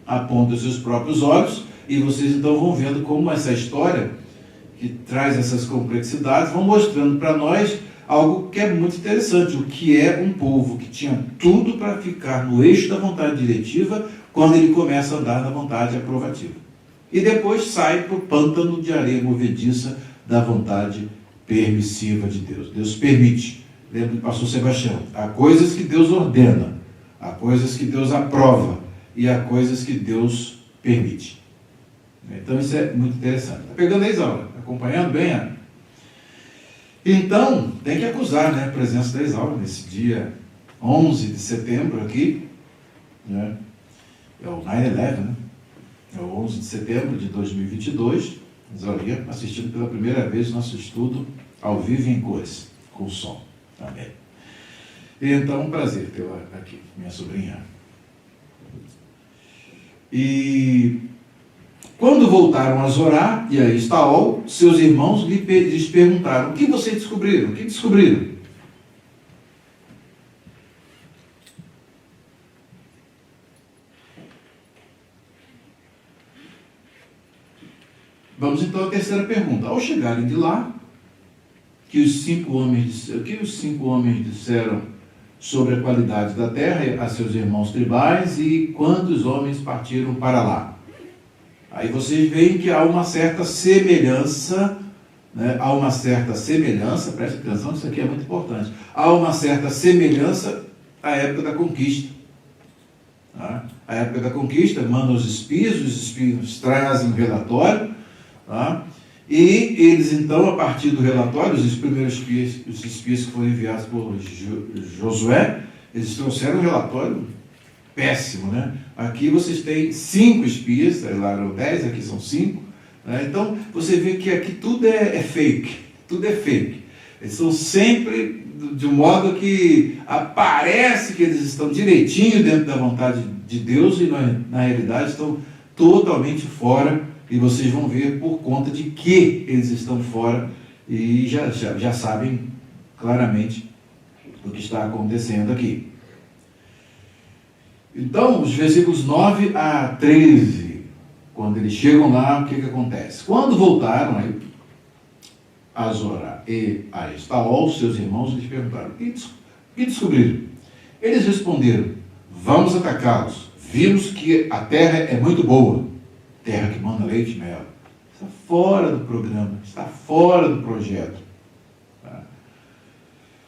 aponta os seus próprios olhos, e vocês então vão vendo como essa história, que traz essas complexidades, vão mostrando para nós algo que é muito interessante: o que é um povo que tinha tudo para ficar no eixo da vontade diretiva quando ele começa a andar na vontade aprovativa. E depois sai para o pântano de areia movediça da vontade permissiva de Deus. Deus permite. Lembra do pastor Sebastião? Há coisas que Deus ordena, há coisas que Deus aprova e há coisas que Deus permite. Então isso é muito interessante. Está pegando aí, Isaura? Acompanhando bem, Ana? Então, tem que acusar, né, a presença da Isaura nesse dia 11 de setembro aqui, né? É o 9/11, né? É o 11 de setembro de 2022, Isaura assistindo pela primeira vez nosso estudo ao vivo em cores, com som também. Então, um prazer tê-la aqui, minha sobrinha. E quando voltaram a Zorá e a Estaol, seus irmãos lhes perguntaram: o que vocês descobriram? O que descobriram? Vamos então à terceira pergunta. Ao chegarem de lá, o que os 5 homens disseram sobre a qualidade da terra a seus irmãos tribais e quantos homens partiram para lá? Aí vocês veem que há uma certa semelhança, né? Há uma certa semelhança, preste atenção, isso aqui é muito importante, há uma certa semelhança à época da conquista. Tá? A época da conquista, manda os espias trazem um relatório, tá? E eles, então, a partir do relatório, os primeiros espias, os espias que foram enviados por Josué, eles trouxeram um relatório péssimo, né? Aqui vocês têm 5 espias, lá eram 10, aqui são 5. Né? Então, você vê que aqui tudo é fake, tudo é fake. Eles são sempre de um modo que aparece que eles estão direitinho dentro da vontade de Deus e, na realidade, estão totalmente fora. E vocês vão ver por conta de que eles estão fora e já sabem claramente o que está acontecendo aqui. Então, os versículos 9 a 13, quando eles chegam lá, o que acontece? Quando voltaram a Zorá e a Estaol, seus irmãos, lhes perguntaram: o que descobriram? Eles responderam: vamos atacá-los. Vimos que a terra é muito boa, terra que manda leite e mel. Está fora do programa, está fora do projeto. Tá?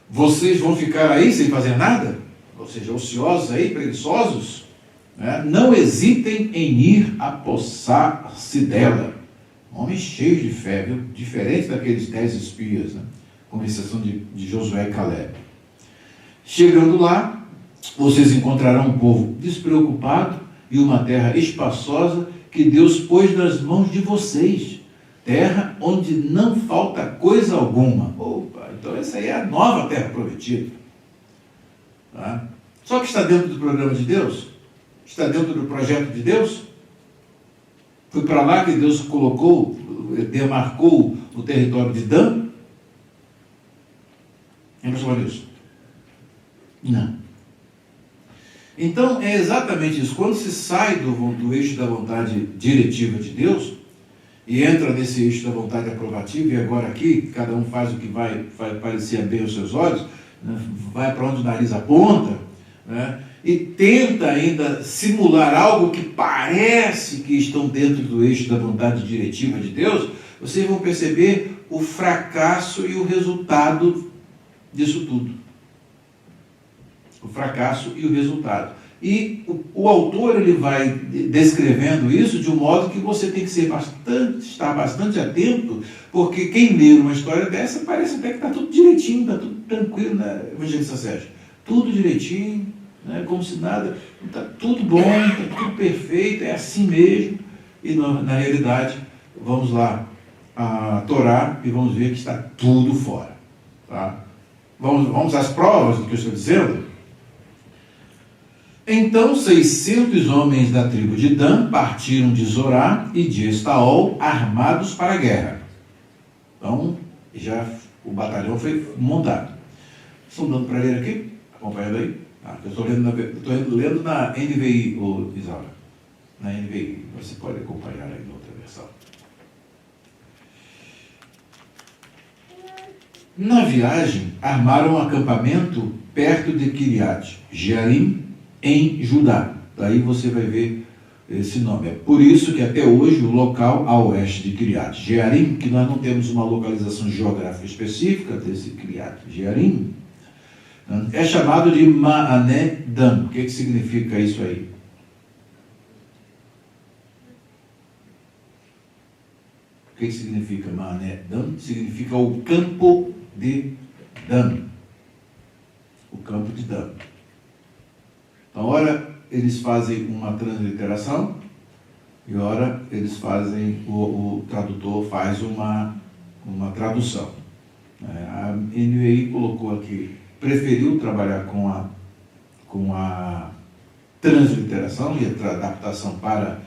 Vocês vão ficar aí sem fazer nada? Ou seja, ociosos aí, preguiçosos? Né? Não hesitem em ir apossar-se dela. Homens cheios de fé, viu? Diferente daqueles 10 espias, né? Com exceção de Josué e Caleb. Chegando lá, vocês encontrarão um povo despreocupado e uma terra espaçosa que Deus pôs nas mãos de vocês. Terra onde não falta coisa alguma. Opa, então essa aí é a nova terra prometida. Tá? Só que está dentro do programa de Deus? Está dentro do projeto de Deus? Foi para lá que Deus colocou, demarcou o território de Dan? É pessoal isso? Não. Então, é exatamente isso. Quando se sai do eixo da vontade diretiva de Deus e entra nesse eixo da vontade aprovativa, e agora aqui, cada um faz o que vai parecer bem aos seus olhos, né? Vai para onde o nariz aponta, né? E tenta ainda simular algo que parece que estão dentro do eixo da vontade diretiva de Deus, vocês vão perceber o fracasso e o resultado disso tudo. O fracasso e o resultado. E o autor ele vai descrevendo isso de um modo que você tem que estar bastante atento, porque quem lê uma história dessa parece até que está tudo direitinho, está tudo tranquilo, né, Evangelista Sérgio? Tudo direitinho, né, como se nada, está tudo bom, está tudo perfeito, é assim mesmo. E na realidade, vamos lá a Torá e vamos ver que está tudo fora. Tá? Vamos às provas do que eu estou dizendo? Então 600 homens da tribo de Dan partiram de Zorá e de Estaol armados para a guerra. Então, já o batalhão foi montado. Estão dando para ler aqui? Acompanhando aí? Eu estou lendo na NVI, Isaura. Na NVI. Você pode acompanhar aí na outra versão. Na viagem, armaram um acampamento perto de Kiriat Jearim, em Judá. Daí você vai ver esse nome. É por isso que até hoje o local a oeste de Kiriat Jearim, que nós não temos uma localização geográfica específica desse Kiriat Jearim, é chamado de Maané Dan. O que significa isso aí? O que significa Maané Dan? Significa o campo de Dan. O campo de Dan. Então, ora eles fazem uma transliteração e ora eles fazem, o tradutor faz uma tradução. A NVI colocou aqui, preferiu trabalhar com a transliteração e a adaptação para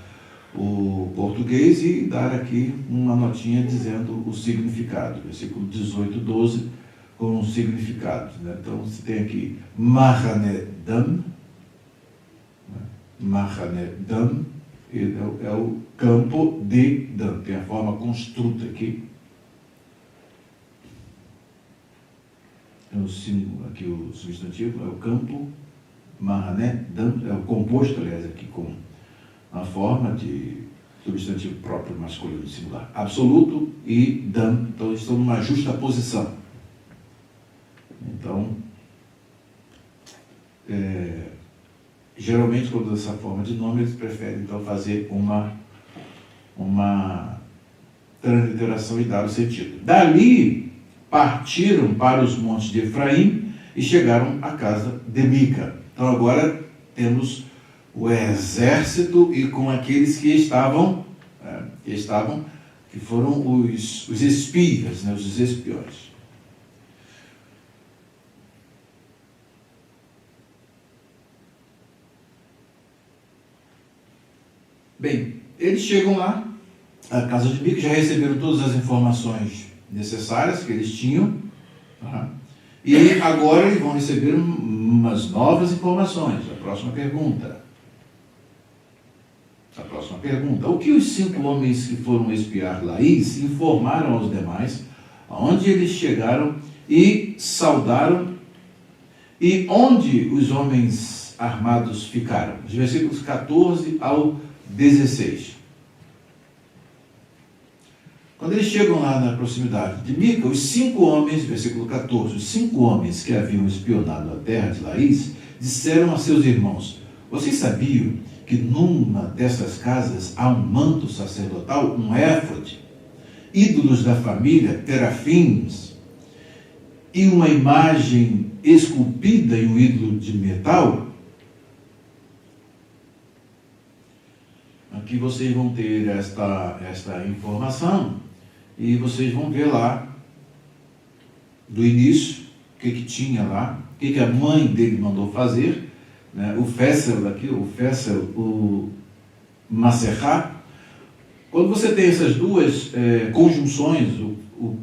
o português e dar aqui uma notinha dizendo o significado. Versículo 18, 12, com os significados. Né? Então, você tem aqui Mahané Dan, Mahané Dan, é o campo de Dan, tem a forma construta aqui. Aqui o substantivo é o campo, Mahané Dan, é o composto, aliás, aqui com a forma de substantivo próprio masculino singular. Absoluto e Dan, então eles estão numa justa posição. Então, geralmente, quando dessa forma de nome, eles preferem, então, fazer uma transliteração e dar o sentido. Dali partiram para os montes de Efraim e chegaram à casa de Mica. Então agora temos o exército e com aqueles que que foram os espias, né, os espiões. Bem, eles chegam lá, a casa de Mica, já receberam todas as informações necessárias que eles tinham, tá? E agora eles vão receber umas novas informações. A próxima pergunta. O que os 5 homens que foram espiar Laís informaram aos demais, aonde eles chegaram e saudaram, e onde os homens armados ficaram? Os versículos 14 ao 16. Quando eles chegam lá na proximidade de Mica, os 5 homens, versículo 14, os 5 homens que haviam espionado a terra de Laís, disseram a seus irmãos: vocês sabiam que numa dessas casas há um manto sacerdotal, um éfode, ídolos da família, terafins, e uma imagem esculpida em um ídolo de metal? Aqui vocês vão ter esta informação e vocês vão ver lá do início o que tinha lá, o que a mãe dele mandou fazer, né? O Fessel aqui, o Maserá. Quando você tem essas duas conjunções, o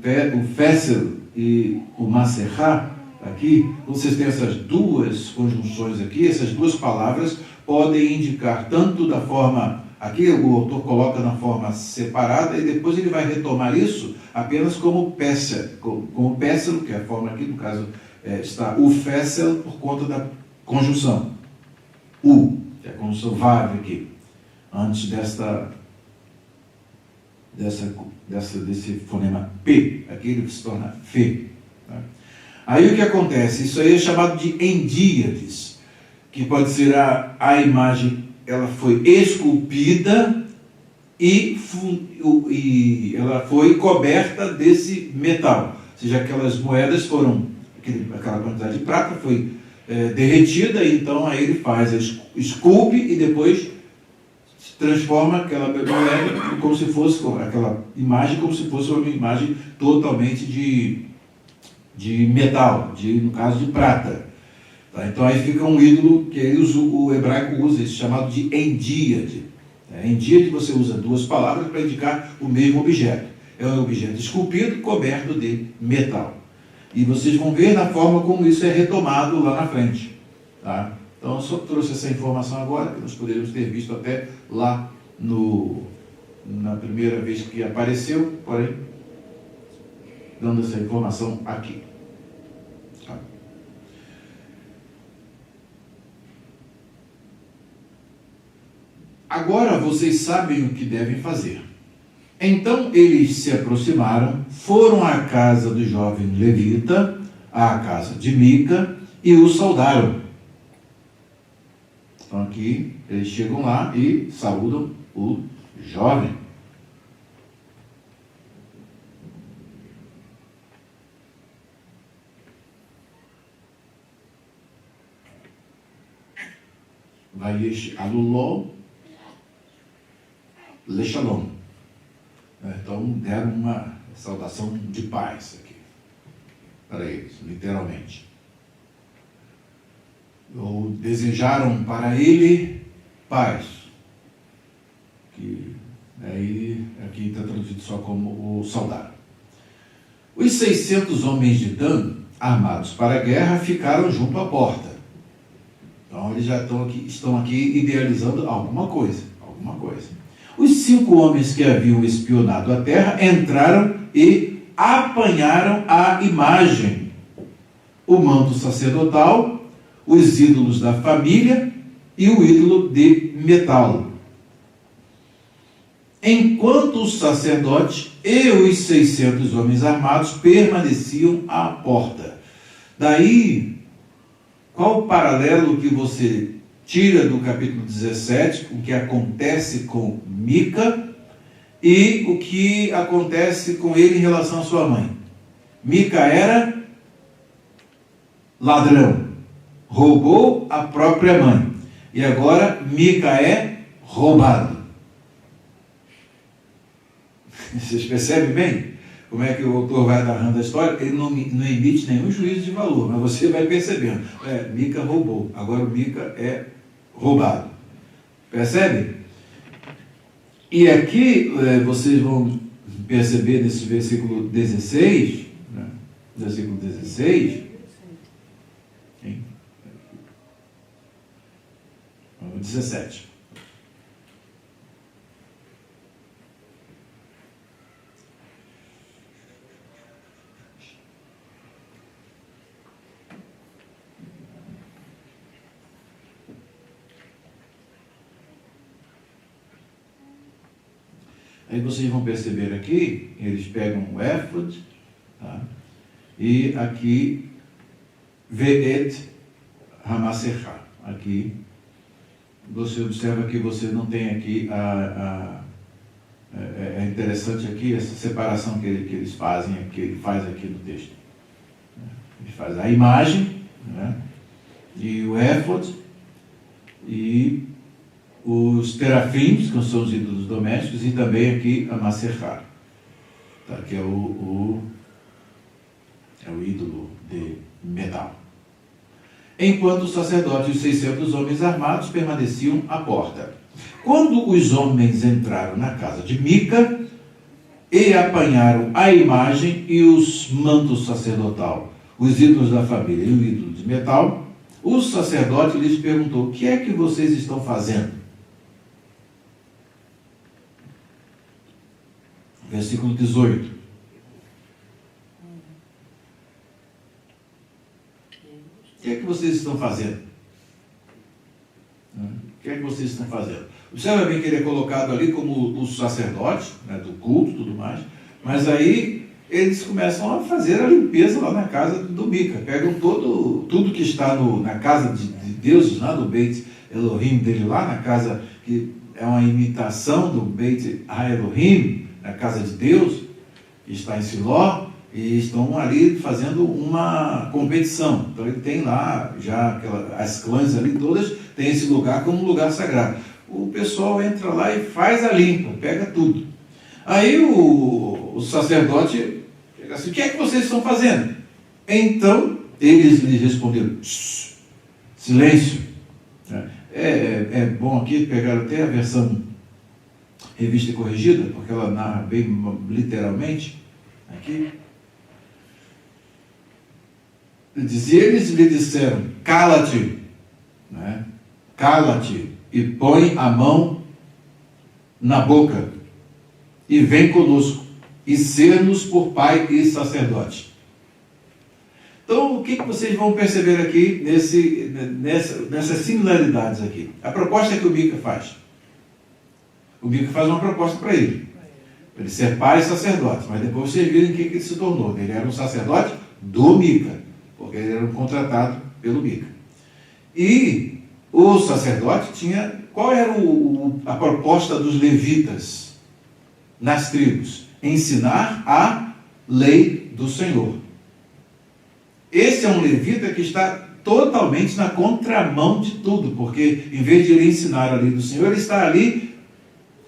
Fessel e o Maserá, aqui, vocês têm essas duas conjunções aqui, essas duas palavras podem indicar tanto da forma, aqui o autor coloca na forma separada e depois ele vai retomar isso apenas como Pessel, como Pessel, que é a forma aqui, no caso está o Fessel por conta da conjunção. Que é a conjunção Vav aqui, antes desse fonema P, aqui ele se torna Fê. Tá? Aí o que acontece? Isso aí é chamado de endíades, que pode ser a imagem, ela foi esculpida e ela foi coberta desse metal. Ou seja, aquelas moedas foram, aquela quantidade de prata foi derretida, e então aí ele faz, esculpe e depois transforma aquela moeda como se fosse, aquela imagem como se fosse uma imagem totalmente de metal, no caso de prata. Tá? Então aí fica um ídolo que o hebraico usa, isso chamado de endíade. Endíade você usa duas palavras para indicar o mesmo objeto. É um objeto esculpido coberto de metal. E vocês vão ver na forma como isso é retomado lá na frente. Tá? Então, eu só trouxe essa informação agora, que nós poderíamos ter visto até lá na primeira vez que apareceu, porém, dando essa informação aqui. Tá? Agora vocês sabem o que devem fazer. Então eles se aproximaram, foram à casa do jovem levita, à casa de Mica, e o saudaram. Então aqui eles chegam lá e saúdam o jovem. Vayesh aluló lechalom. Então deram uma saudação de paz aqui para eles, literalmente. Ou desejaram para ele paz, que aí aqui está traduzido só como o saudaram. Os 600 homens de Dan, armados para a guerra, ficaram junto à porta. Então eles já estão aqui idealizando alguma coisa. Os 5 homens que haviam espionado a terra entraram e apanharam a imagem, o manto sacerdotal, os ídolos da família e o ídolo de metal. Enquanto o sacerdote e os 600 homens armados permaneciam à porta. Daí, qual o paralelo que você tira do capítulo 17, o que acontece com Mica, e o que acontece com ele em relação à sua mãe. Mica era ladrão, roubou a própria mãe, e agora Mica é roubado. Vocês percebem bem como é que o autor vai narrando a história? Ele não emite nenhum juízo de valor, mas você vai percebendo. Mica roubou, agora o Mica é roubado. Percebe? E aqui vocês vão perceber nesse versículo 16, né? Versículo 16, hein? 17. Aí vocês vão perceber aqui, eles pegam o éfod, tá? E aqui, ve'et hamaserá. Aqui, você observa que você não tem aqui é interessante aqui essa separação que eles fazem, que ele faz aqui no texto. Ele faz a imagem, né? E o éfod, e os terafins, que são os ídolos domésticos, e também aqui a maserá, tá? Que é o ídolo de metal. Enquanto os sacerdotes e os 600 homens armados permaneciam à porta. Quando os homens entraram na casa de Mica e apanharam a imagem e os mantos sacerdotal, os ídolos da família e o ídolo de metal, o sacerdote lhes perguntou: o que é que vocês estão fazendo? Versículo 18. O que é que vocês estão fazendo? O que é que vocês estão fazendo? Observa bem que ele é colocado ali como o sacerdote, né, do culto e tudo mais, mas aí eles começam a fazer a limpeza lá na casa do Mica. Pegam tudo que está na casa de deuses, lá do Beit Elohim dele, lá na casa que é uma imitação do Beit HaElohim, na casa de Deus, que está em Siló, e estão ali fazendo uma competição. Então ele tem lá, já as clãs ali todas, tem esse lugar como um lugar sagrado. O pessoal entra lá e faz a limpa, pega tudo. Aí o sacerdote chega assim: o que é que vocês estão fazendo? Então eles lhe responderam: silêncio. É bom aqui pegar até a versão revista e corrigida, porque ela narra bem literalmente aqui. Eles lhe disseram: cala-te, né? Cala-te e põe a mão na boca e vem conosco e ser-nos por pai e sacerdote. Então, o que vocês vão perceber aqui nessas similaridades aqui? A proposta que o Mica faz. O Mica faz uma proposta para ele ser pai e sacerdote, mas depois vocês viram o que ele se tornou. Ele era um sacerdote do Mica, porque ele era um contratado pelo Mica. E o sacerdote tinha... Qual era a proposta dos levitas nas tribos? Ensinar a lei do Senhor. Esse é um levita que está totalmente na contramão de tudo, porque em vez de ele ensinar a lei do Senhor, ele está ali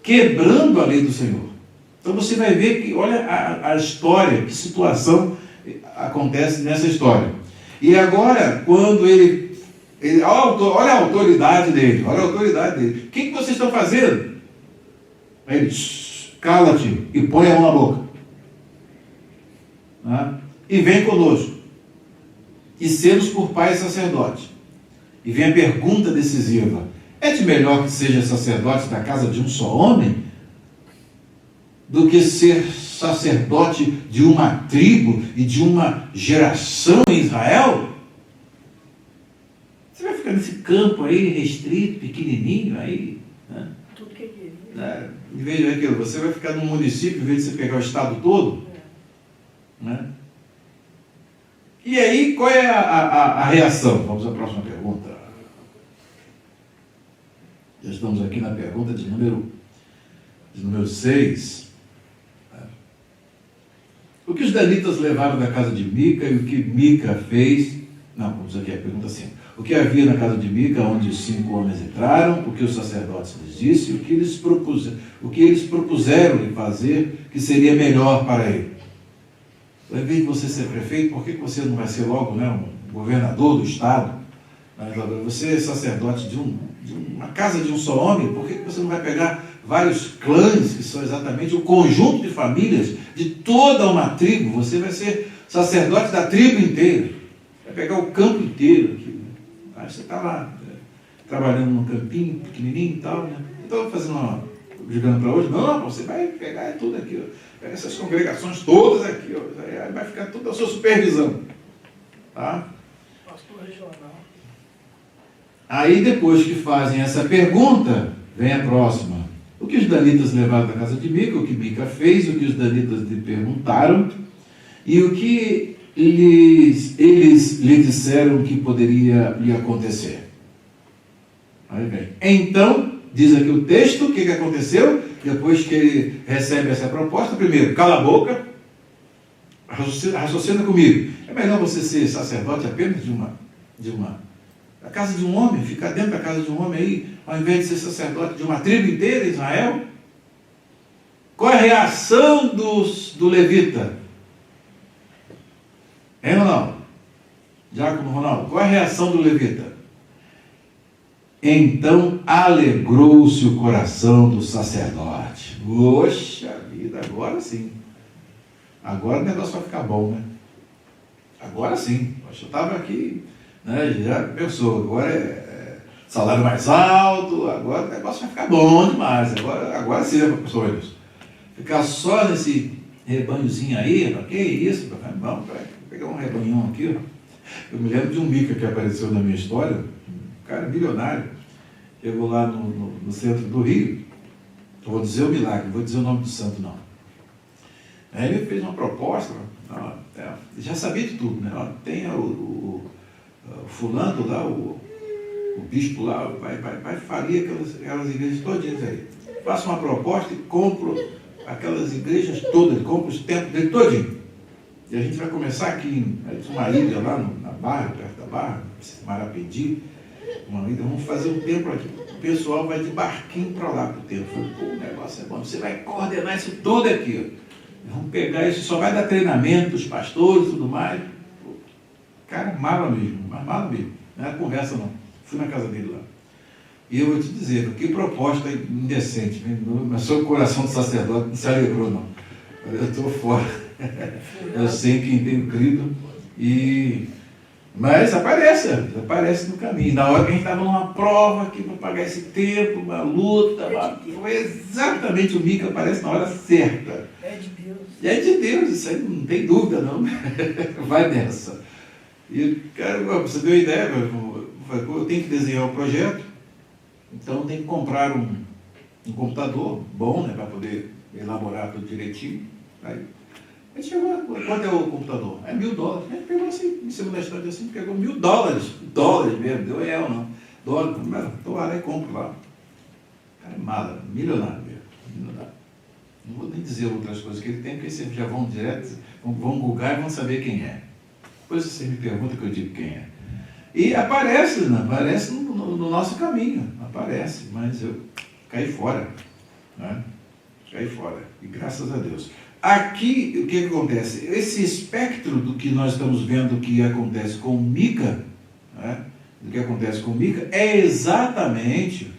quebrando a lei do Senhor. Então você vai ver que, olha a história, que situação acontece nessa história. E agora, quando olha a autoridade dele, o que vocês estão fazendo? Aí ele: cala-te e põe a mão na boca. E vem conosco. E sermos por pai e sacerdote. E vem a pergunta decisiva: é-te melhor que seja sacerdote da casa de um só homem, do que ser sacerdote de uma tribo e de uma geração em Israel? Você vai ficar nesse campo aí, restrito, pequenininho, aí, né? Tudo que ele... Em vez daquilo, você vai ficar num município, em vez de você pegar o estado todo, né? E aí, qual é a reação? Vamos à próxima pergunta. Já estamos aqui na pergunta de número de número 6. O que os danitas levaram da casa de Mica e o que Mica fez... Não, vamos aqui, a pergunta assim. O que havia na casa de Mica, onde os 5 homens entraram, o que os sacerdotes lhes disse, o que eles propuseram lhe fazer, que seria melhor para ele. Ao invés de você ser prefeito, por que você não vai ser logo, né, um governador do estado? Você é sacerdote de uma casa de um só homem, por que você não vai pegar vários clãs, que são exatamente o conjunto de famílias de toda uma tribo? Você vai ser sacerdote da tribo inteira. Vai pegar o campo inteiro aqui. Aí você está lá, trabalhando num campinho pequenininho e tal, né? Então, jogando para hoje, não, você vai pegar tudo aqui, ó. Pega essas congregações todas aqui, ó. Aí vai ficar tudo à sua supervisão. Tá? Pastor regional. Aí, depois que fazem essa pergunta, vem a próxima. O que os danitas levaram da casa de Mica, o que Mica fez, o que os danitas lhe perguntaram, e o que eles lhe disseram que poderia lhe acontecer. Aí vem. Então, diz aqui o texto, o que aconteceu? Depois que ele recebe essa proposta, primeiro, cala a boca, raciocina comigo. É melhor você ser sacerdote apenas da casa de um homem, ficar dentro da casa de um homem aí, ao invés de ser sacerdote de uma tribo inteira, Israel? Qual é a reação do levita? Hein, Ronaldo? Diácono Ronaldo, qual é a reação do levita? Então alegrou-se o coração do sacerdote. Poxa vida, agora sim. Agora o negócio vai ficar bom, né? Agora sim. Eu estava aqui, né, já pensou, agora é salário mais alto, agora o negócio vai ficar bom demais. Agora sim, professor Wilson. Ficar só nesse rebanhozinho aí, que isso? Vamos pegar um rebanhão aqui, ó. Eu me lembro de um Mica que apareceu na minha história, um cara milionário, chegou lá no centro do Rio. Eu vou dizer o milagre, não vou dizer o nome do santo, não. Aí ele fez uma proposta, já sabia de tudo, né? Tem o fulano lá, o bispo lá, vai falir aquelas igrejas todinhas aí. Faço uma proposta e compro aquelas igrejas todas, compro os templos dele todinho. E a gente vai começar aqui em uma ilha lá na Barra, perto da Barra, Marapendi, uma ilha, vamos fazer um templo aqui. O pessoal vai de barquinho para lá pro templo. Eu falei, pô, o negócio é bom, você vai coordenar isso tudo aqui, ó. Vamos pegar isso, só vai dar treinamento dos pastores e tudo mais. Pô, cara, mala mesmo. Não era conversa não. Fui na casa dele lá. E eu vou te dizer, que proposta indecente. Mas seu coração de sacerdote não se alegrou, não. Eu estou fora. Eu sei quem tenho crido. Mas aparece no caminho. Na hora que a gente estava numa prova aqui para pagar esse tempo, uma luta, foi exatamente o Mica aparece na hora certa. É de Deus. E é de Deus, isso aí não tem dúvida, não. Vai nessa. E, cara, pra você ter uma ideia, eu tenho que desenhar o projeto, então tem que comprar um computador bom, né, para poder elaborar tudo direitinho. Aí chegou, quanto é o computador? É $1.000. A gente pegou assim, em cima da estante assim, pegou $1.000. Dólares mesmo, deu real não. Dólar, estou lá e compro lá. Cara, é mala, milionário mesmo, milionário. Não vou nem dizer outras coisas que ele tem, porque vocês já vão direto, vão googar e vão saber quem é. Depois você me pergunta que eu digo quem é. E aparece no nosso caminho, aparece, mas eu caí fora, né? Caí fora, e graças a Deus. Aqui, o que acontece? Esse espectro do que nós estamos vendo que acontece com Mica, né? Do que acontece com Mica, é exatamente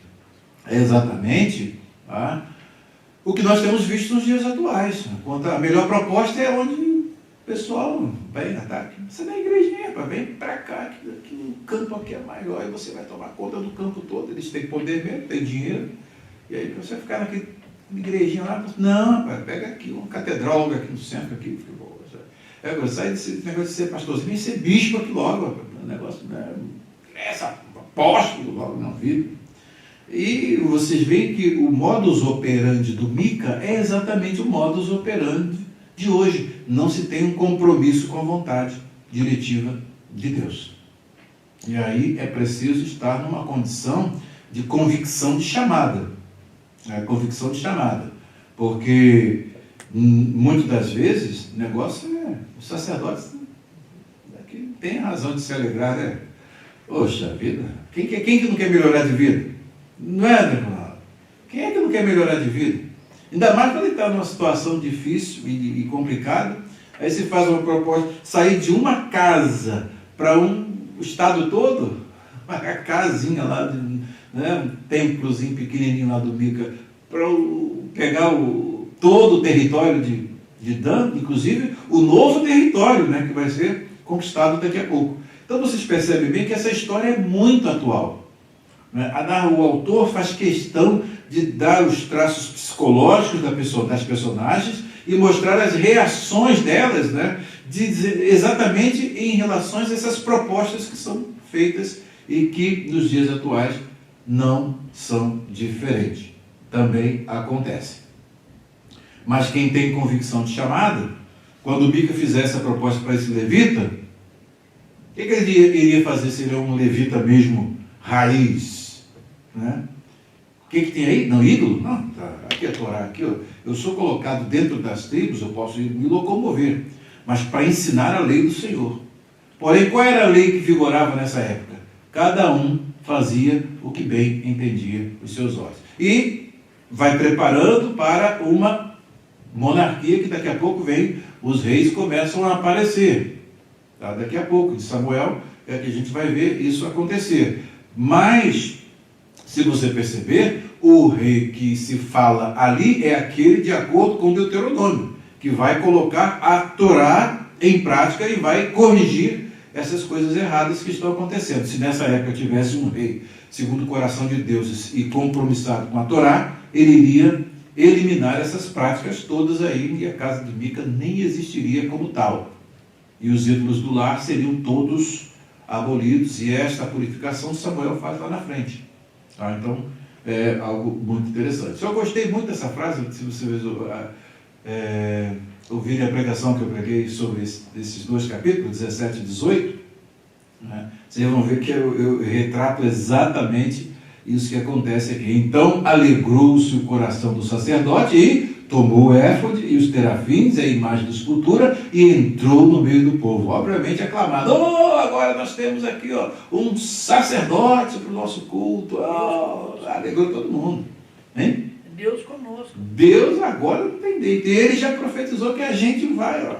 tá? O que nós temos visto nos dias atuais. A melhor proposta é onde o pessoal vai atacar. Você na igrejinha, vem para cá, que o campo aqui é maior, e você vai tomar conta do campo todo. Eles têm poder mesmo, têm dinheiro. E aí você vai ficar naquele igrejinha lá, não, rapaz, pega aqui uma catedral aqui no centro, aqui, fica boa. Sai desse negócio de ser pastorzinho, vem ser bispo aqui logo, rapaz. O negócio, né? Essa apóstolo logo na vida. E vocês veem que o modus operandi do Mica é exatamente o modus operandi de hoje. Não se tem um compromisso com a vontade diretiva de Deus. E aí é preciso estar numa condição de convicção de chamada. Convicção de chamada. Porque muitas das vezes o negócio é, os sacerdotes aqui tem razão de se alegrar, né? Poxa vida, quem que não quer melhorar de vida? Não é, né, Ronaldo? Quem é que não quer melhorar de vida? Ainda mais quando ele está numa situação difícil e complicada, aí se faz uma proposta, sair de uma casa para o estado todo, uma casinha lá, né, um templozinho pequenininho lá do Mica, para pegar todo o território de Dan, inclusive o novo território, né, que vai ser conquistado daqui a pouco. Então vocês percebem bem que essa história é muito atual, né? O autor faz questão de dar os traços psicológicos das personagens e mostrar as reações delas, né, exatamente em relação a essas propostas que são feitas e que nos dias atuais não são diferentes. Também acontece. Mas quem tem convicção de chamada, quando Mica fizer essa proposta para esse levita, o que ele iria fazer se ele é um levita mesmo raiz? Né? O que tem aí? Não, ídolo? Não, tá, aqui é a Torá, aqui, ó, eu sou colocado dentro das tribos, eu posso me locomover, mas para ensinar a lei do Senhor. Porém, qual era a lei que vigorava nessa época? Cada um fazia o que bem entendia os seus olhos. E vai preparando para uma monarquia que daqui a pouco vem, os reis começam a aparecer. Tá? Daqui a pouco, de Samuel, é que a gente vai ver isso acontecer. Mas, se você perceber, o rei que se fala ali é aquele de acordo com Deuteronômio, que vai colocar a Torá em prática e vai corrigir essas coisas erradas que estão acontecendo. Se nessa época tivesse um rei segundo o coração de Deus e compromissado com a Torá, ele iria eliminar essas práticas todas aí, e a casa de Mica nem existiria como tal. E os ídolos do lar seriam todos abolidos, e esta purificação Samuel faz lá na frente. Tá? Então, é algo muito interessante. Eu gostei muito dessa frase, se vocês ouvirem a pregação que eu preguei sobre esses dois capítulos, 17 e 18, né? Vocês vão ver que eu retrato exatamente isso que acontece aqui. Então, alegrou-se o coração do sacerdote e tomou o éfode e os terafins, a imagem da escultura, e entrou no meio do povo, obviamente aclamado. Oh, agora nós temos aqui, ó, um sacerdote para o nosso culto. Oh, alegrou todo mundo. Hein? Deus conosco. Deus agora não tem jeito. E ele já profetizou que a gente vai, ó,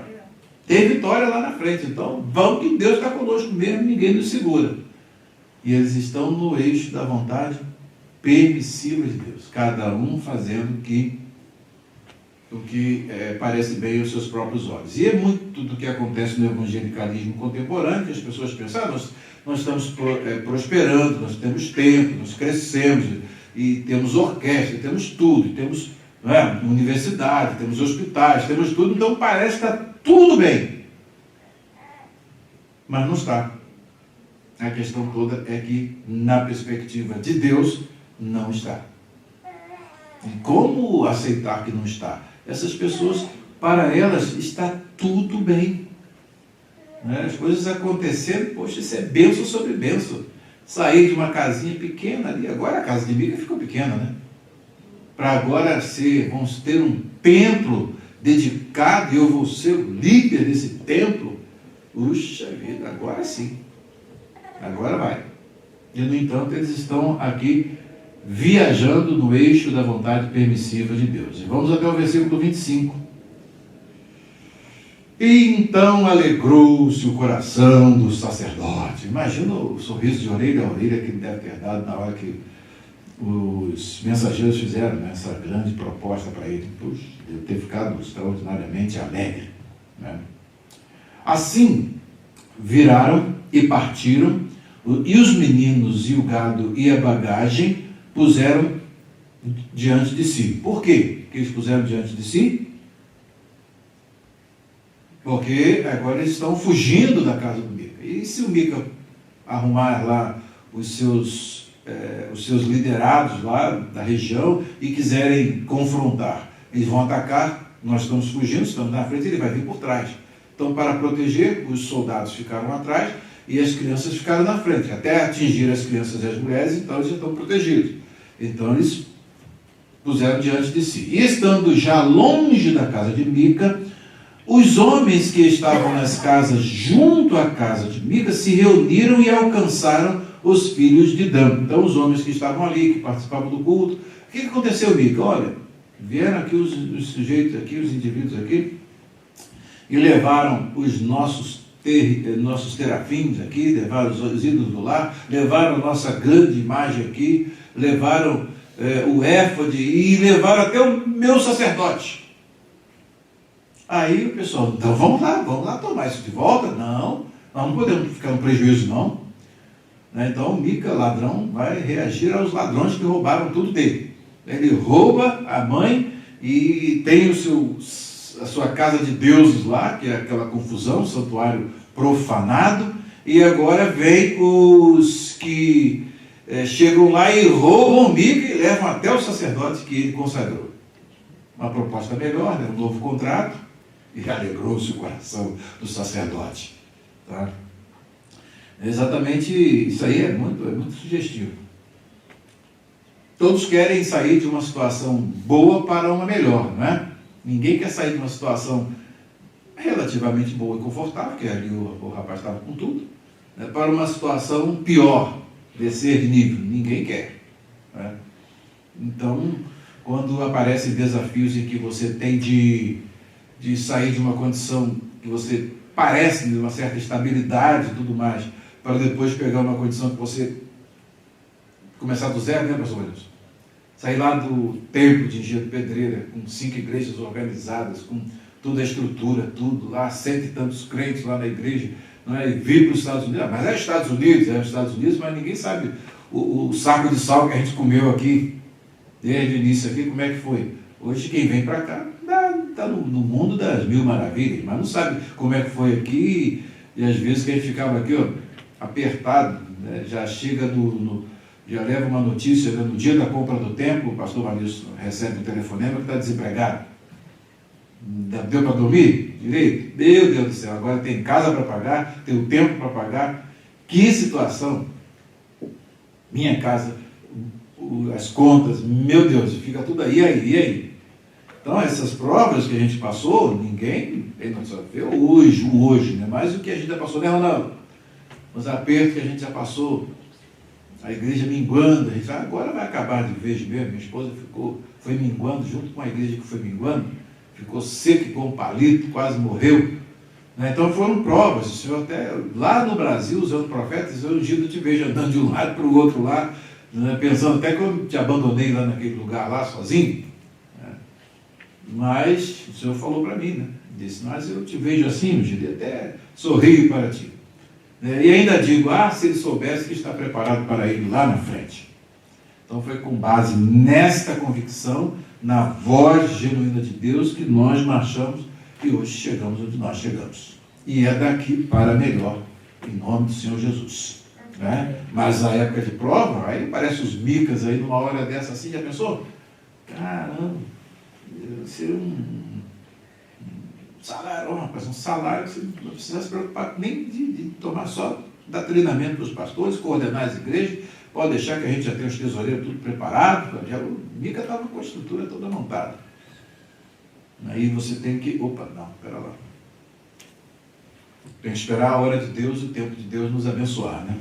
ter vitória lá na frente. Então, vamos que Deus está conosco mesmo, ninguém nos segura. E eles estão no eixo da vontade permissiva de Deus, cada um fazendo o que parece bem aos seus próprios olhos. E é muito do que acontece no evangelicalismo contemporâneo, que as pessoas pensam, nós estamos prosperando, nós temos tempo, nós crescemos, e temos orquestra, temos tudo, temos universidade, temos hospitais, temos tudo, então parece que está tudo bem. Mas não está. A questão toda é que, na perspectiva de Deus, não está. E como aceitar que não está? Essas pessoas, para elas, está tudo bem. Né? As coisas acontecendo, poxa, isso é bênção sobre bênção. Sair de uma casinha pequena ali, agora a casa de Mica ficou pequena, né? Para agora vamos ter um templo dedicado, e eu vou ser o líder desse templo. Puxa vida, agora sim. Agora vai. E, no entanto, eles estão aqui viajando no eixo da vontade permissiva de Deus. E vamos até o versículo 25. E então alegrou-se o coração do sacerdote. Imagina o sorriso de orelha a orelha que ele deve ter dado na hora que os mensageiros fizeram essa grande proposta para ele. Puxa, deve ter ficado extraordinariamente alegre. Né? Assim, viraram e partiram, e os meninos e o gado e a bagagem puseram diante de si. Por quê que eles puseram diante de si? Porque agora eles estão fugindo da casa do Mica. E se o Mica arrumar lá os seus liderados lá da região e quiserem confrontar, eles vão atacar, nós estamos fugindo, estamos na frente, ele vai vir por trás. Então, para proteger, os soldados ficaram atrás e as crianças ficaram na frente. Até atingir as crianças e as mulheres, então eles já estão protegidos. Então, eles puseram diante de si. E estando já longe da casa de Mica, os homens que estavam nas casas junto à casa de Mica se reuniram e alcançaram os filhos de Dan. Então os homens que estavam ali, que participavam do culto, o que aconteceu, Mica? Olha, vieram aqui os sujeitos aqui, os indivíduos aqui, e levaram os nossos terafins aqui, levaram os ídolos do lar, levaram a nossa grande imagem aqui, levaram o éfode e levaram até o meu sacerdote. Aí o pessoal, então vamos lá tomar isso de volta? Não, nós não podemos ficar no prejuízo não. Então Mica, ladrão, vai reagir aos ladrões que roubaram tudo dele. Ele rouba a mãe e tem a sua casa de deuses lá, que é aquela confusão, santuário profanado, e agora vem os que chegam lá e roubam Mica e levam até o sacerdote que ele consagrou. Uma proposta melhor, um novo contrato, e alegrou-se o coração do sacerdote. Tá? Exatamente, isso aí é muito sugestivo. Todos querem sair de uma situação boa para uma melhor, não é? Ninguém quer sair de uma situação relativamente boa e confortável, que ali o rapaz estava com tudo, né, para uma situação pior, descer de nível. Ninguém quer. Né? Então, quando aparecem desafios em que você tem de sair de uma condição que você parece de uma certa estabilidade e tudo mais, para depois pegar uma condição que você começar do zero, né, pastor Wilson? Sair lá do templo de Engenho de Pedreira, com 5 igrejas organizadas, com toda a estrutura, tudo lá, 100 e tantos crentes lá na igreja, não é? E vir para os Estados Unidos. Mas é os Estados Unidos, mas ninguém sabe o saco de sal que a gente comeu aqui, desde o início aqui, como é que foi. Hoje quem vem para cá está no mundo das mil maravilhas, mas não sabe como é que foi aqui, e às vezes que a gente ficava aqui, ó, apertado, né? Já chega já leva uma notícia, né? No dia da compra do templo, o pastor Marilson recebe um telefonema que está desempregado. Deu para dormir direito? Meu Deus do céu, agora tem casa para pagar, tem o tempo para pagar. Que situação! Minha casa, as contas, meu Deus, fica tudo aí, e aí? Então, essas provas que a gente passou, ninguém tem noção. Hoje, né? Mais do que a gente já passou, não. Os apertos que a gente já passou, a igreja minguando, a gente agora vai acabar de vez mesmo. Minha esposa foi minguando junto com a igreja que foi minguando, ficou seco igual um palito, quase morreu. Né? Então foram provas. O Senhor até lá no Brasil, usando profetas, eu ungido te vejo andando de um lado para o outro lado, né? Pensando até que eu te abandonei lá naquele lugar lá sozinho. Né? Mas o Senhor falou para mim, né? Disse, mas eu te vejo assim, ungido, até sorrio para ti. E ainda digo, se ele soubesse que está preparado para ir lá na frente. Então foi com base nesta convicção, na voz genuína de Deus, que nós marchamos e hoje chegamos onde nós chegamos. E é daqui para melhor, em nome do Senhor Jesus. Né? Mas a época de prova, aí parece os micas aí numa hora dessa assim, já pensou? Caramba, ser salário, rapaz, um salário que você não precisa se preocupar nem de tomar só, dar treinamento para os pastores, coordenar as igrejas, pode deixar que a gente já tenha os tesoureiros tudo preparado, o Mica estava com a estrutura toda montada. Aí você tem que, espera lá. Tem que esperar a hora de Deus e o tempo de Deus nos abençoar, né?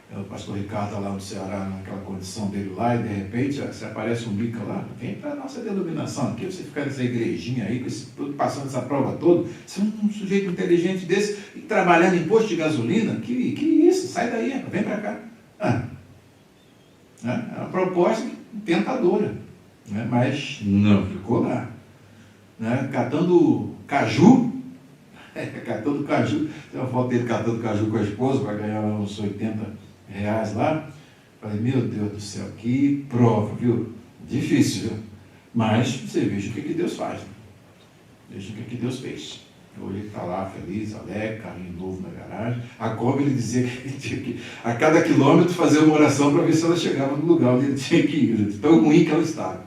O pastor Ricardo lá no Ceará, naquela condição dele lá, e de repente, se aparece um Mica lá, vem para a nossa denominação aqui, você ficar nessa igrejinha aí, passando essa prova toda, você é um sujeito inteligente desse, e trabalhando em posto de gasolina, que isso, sai daí, vem para cá. É uma proposta tentadora, né? Mas não ficou lá. Né? Catando caju, tem uma foto dele catando caju com a esposa para ganhar uns R$80 lá. Falei, meu Deus do céu, que prova, viu? Difícil, viu? Mas você veja o que Deus faz. Né? Veja o que Deus fez. Hoje ele está lá feliz, alegre, carrinho novo na garagem. A Kombi, ele dizia que ele tinha que, a cada quilômetro, fazer uma oração para ver se ela chegava no lugar onde ele tinha que ir. Tão ruim que ela estava.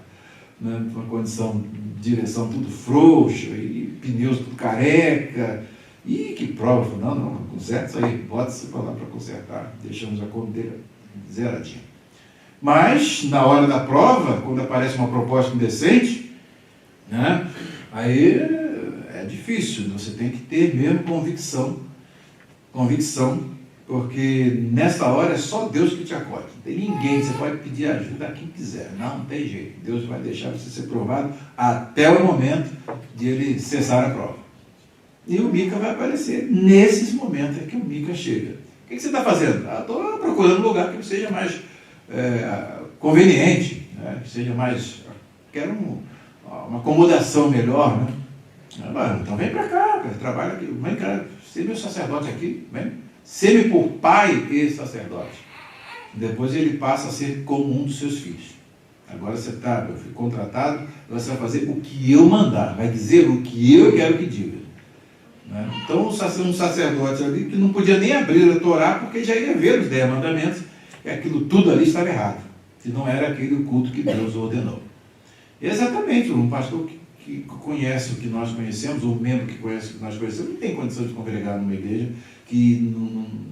Né? Uma condição de direção tudo frouxa, e pneus tudo careca. E que prova. Não, conserta isso aí. Bota isso para lá para consertar. Deixamos a Kombi dele zeradinha. Mas, na hora da prova, quando aparece uma proposta indecente, né, aí é difícil, você tem que ter mesmo convicção, porque nessa hora é só Deus que te acolhe. Não tem ninguém, você pode pedir ajuda a quem quiser, não tem jeito. Deus vai deixar você ser provado até o momento de ele cessar a prova. E o Mica vai aparecer nesses momentos em que o Mica chega. O que você está fazendo? Estou procurando um lugar que seja mais conveniente, né? Que seja mais... Quero uma acomodação melhor, né? Então vem para cá, trabalha aqui, vem cá, ser meu sacerdote aqui, vem. Ser-me por pai e sacerdote. Depois ele passa a ser como um dos seus filhos. Agora eu fui contratado, agora você vai fazer o que eu mandar, vai dizer o que eu quero que diga. Né? Então um sacerdote ali que não podia nem abrir a Torá, porque já ia ver os 10 mandamentos, e aquilo tudo ali estava errado, se não era aquele culto que Deus ordenou. Exatamente, um pastor que conhece o que nós conhecemos, ou um membro que conhece o que nós conhecemos, não tem condição de congregar numa igreja que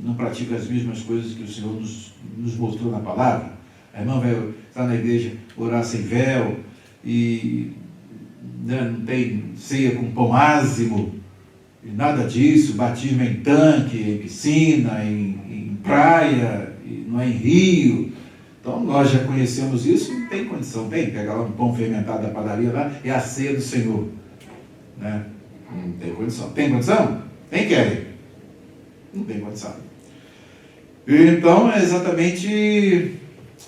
não pratica as mesmas coisas que o Senhor nos mostrou na palavra. A irmã vai estar na igreja orar sem véu, e não tem ceia com pão ázimo, e nada disso, batismo em tanque, em piscina, em praia, e não é em rio. Então nós já conhecemos isso, não tem condição, pegar lá um pão fermentado da padaria lá, é a ceia do Senhor. Né? Não tem condição. Tem condição? Quem quer? Não tem condição. Então é exatamente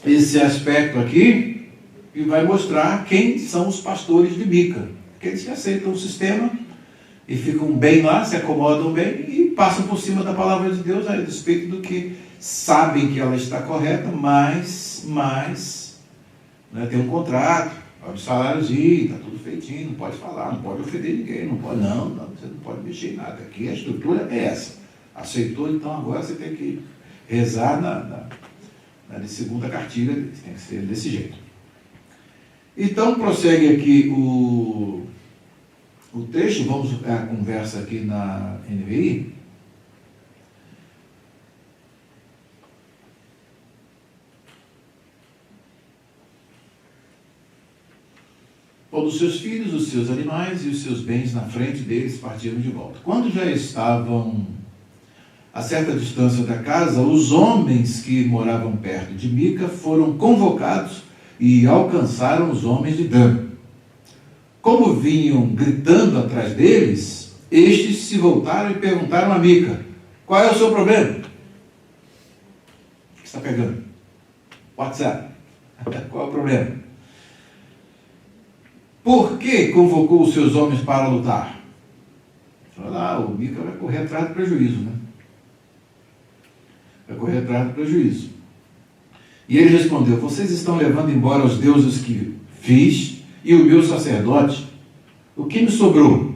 esse aspecto aqui que vai mostrar quem são os pastores de Mica. Aqueles que aceitam o sistema e ficam bem lá, se acomodam bem e passam por cima da palavra de Deus a respeito do que sabem que ela está correta, mas né, tem um contrato, o saláriozinho, está tudo feitinho, não pode falar, não pode ofender ninguém, não, você não pode mexer em nada. Aqui a estrutura é essa. Aceitou, então agora você tem que rezar na de segunda cartilha, tem que ser desse jeito. Então prossegue aqui o texto, vamos à conversa aqui na NVI. Pondo os seus filhos, os seus animais e os seus bens na frente deles, partiram de volta. Quando já estavam a certa distância da casa, os homens que moravam perto de Mica foram convocados e alcançaram os homens de Dan. Como vinham gritando atrás deles, estes se voltaram e perguntaram a Mica: qual é o seu problema? O que está pegando? WhatsApp. Qual é o problema? Por que convocou os seus homens para lutar? O Mica vai correr atrás do prejuízo, né? Vai correr atrás do prejuízo. E ele respondeu: vocês estão levando embora os deuses que fiz e o meu sacerdote. O que me sobrou?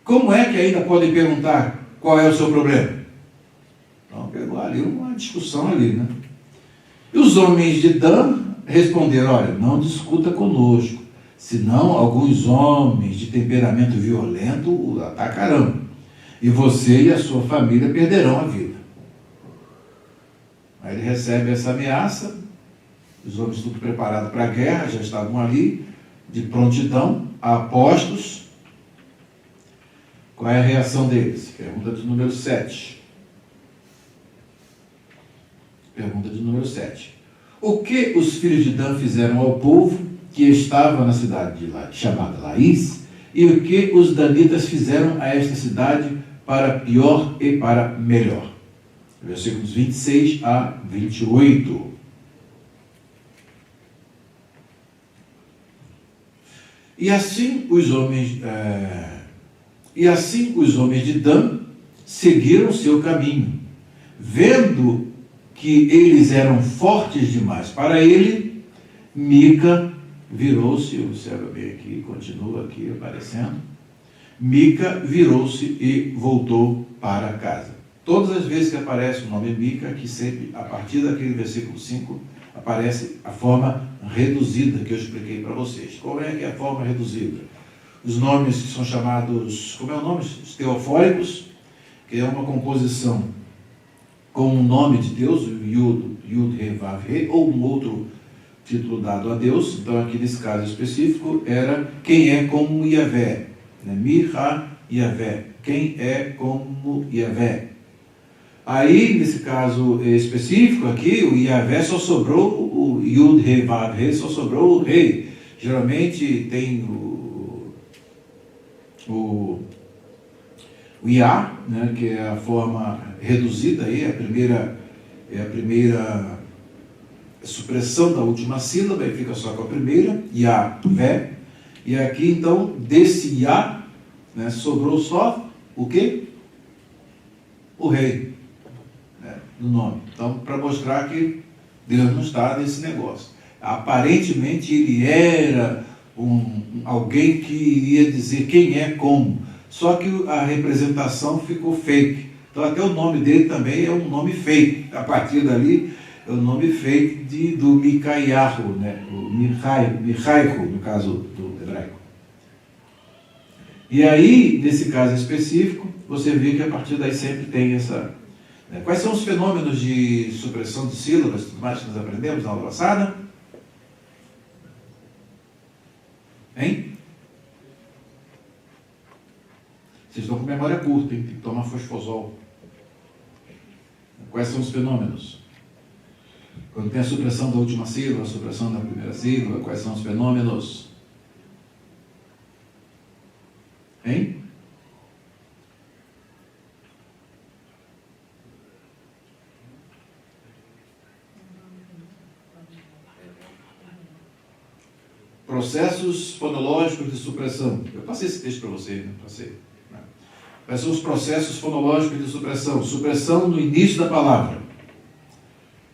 Como é que ainda podem perguntar qual é o seu problema? Então pegou ali uma discussão ali, né? E os homens de Dan responderam: olha, não discuta conosco, senão alguns homens de temperamento violento o atacarão, e você e a sua família perderão a vida. Aí ele recebe essa ameaça, os homens tudo preparados para a guerra, já estavam ali, de prontidão, apostos. Qual é a reação deles? Pergunta de número 7. Pergunta de número 7. O que os filhos de Dan fizeram ao povo que estava na cidade chamada Laís, e o que os danitas fizeram a esta cidade para pior e para melhor? Versículos 26 a 28. E assim os homens de Dan seguiram seu caminho, vendo que eles eram fortes demais para ele. Mica virou-se, observa bem aqui, continua aqui aparecendo. Mica virou-se e voltou para casa. Todas as vezes que aparece o nome Mica, aqui sempre, a partir daquele versículo 5, aparece a forma reduzida que eu expliquei para vocês. Qual é que é a forma reduzida? Os nomes que são chamados, como é o nome? Os teofóricos, que é uma composição com o nome de Deus, Yud, He, Vav, He, ou um outro título dado a Deus. Então, aqui nesse caso específico, era quem é como Yahvé, né? Mi-Ha, Yahvé, quem é como Yahvé. Aí, nesse caso específico aqui, o Yahvé só sobrou o Yud, He, Vav, He, só sobrou o Rei. Geralmente tem o Yah, né, que é a forma reduzida aí, é a primeira supressão da última sílaba, e fica só com a primeira, Yahvé. E aqui então, desse Yah, né, sobrou só o quê? O Rei, né, no nome. Então, para mostrar que Deus não está nesse negócio. Aparentemente ele era alguém que iria dizer quem é como, só que a representação ficou fake. Então até o nome dele também é um nome fake. A partir dali é o nome fake do Micaiahu, né? O Michaihu, no caso do hebraico. E aí, nesse caso específico, você vê que a partir daí sempre tem essa... Né? Quais são os fenômenos de supressão de sílabas, tudo mais que nós aprendemos na aula passada? Hein? Vocês estão com memória curta, hein? Tem que tomar fosfosol. Quais são os fenômenos? Quando tem a supressão da última sílaba, a supressão da primeira sílaba, quais são os fenômenos? Hein? Processos fonológicos de supressão. Eu passei esse texto para vocês, né? Passei. Quais são os processos fonológicos de supressão? Supressão no início da palavra.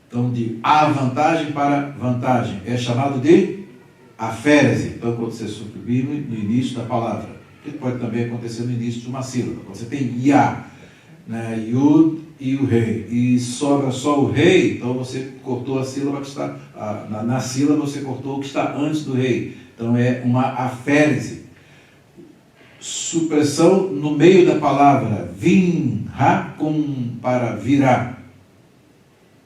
Então, de avantagem para vantagem. É chamado de aférese. Então, quando você suprime no início da palavra. Que pode também acontecer no início de uma sílaba. Quando você tem Yah, né? Yud e o Rei. E sobra só o Rei, então você cortou a sílaba que está... Na sílaba você cortou o que está antes do Rei. Então, é uma aférese. Supressão no meio da palavra, vim-ha para virar.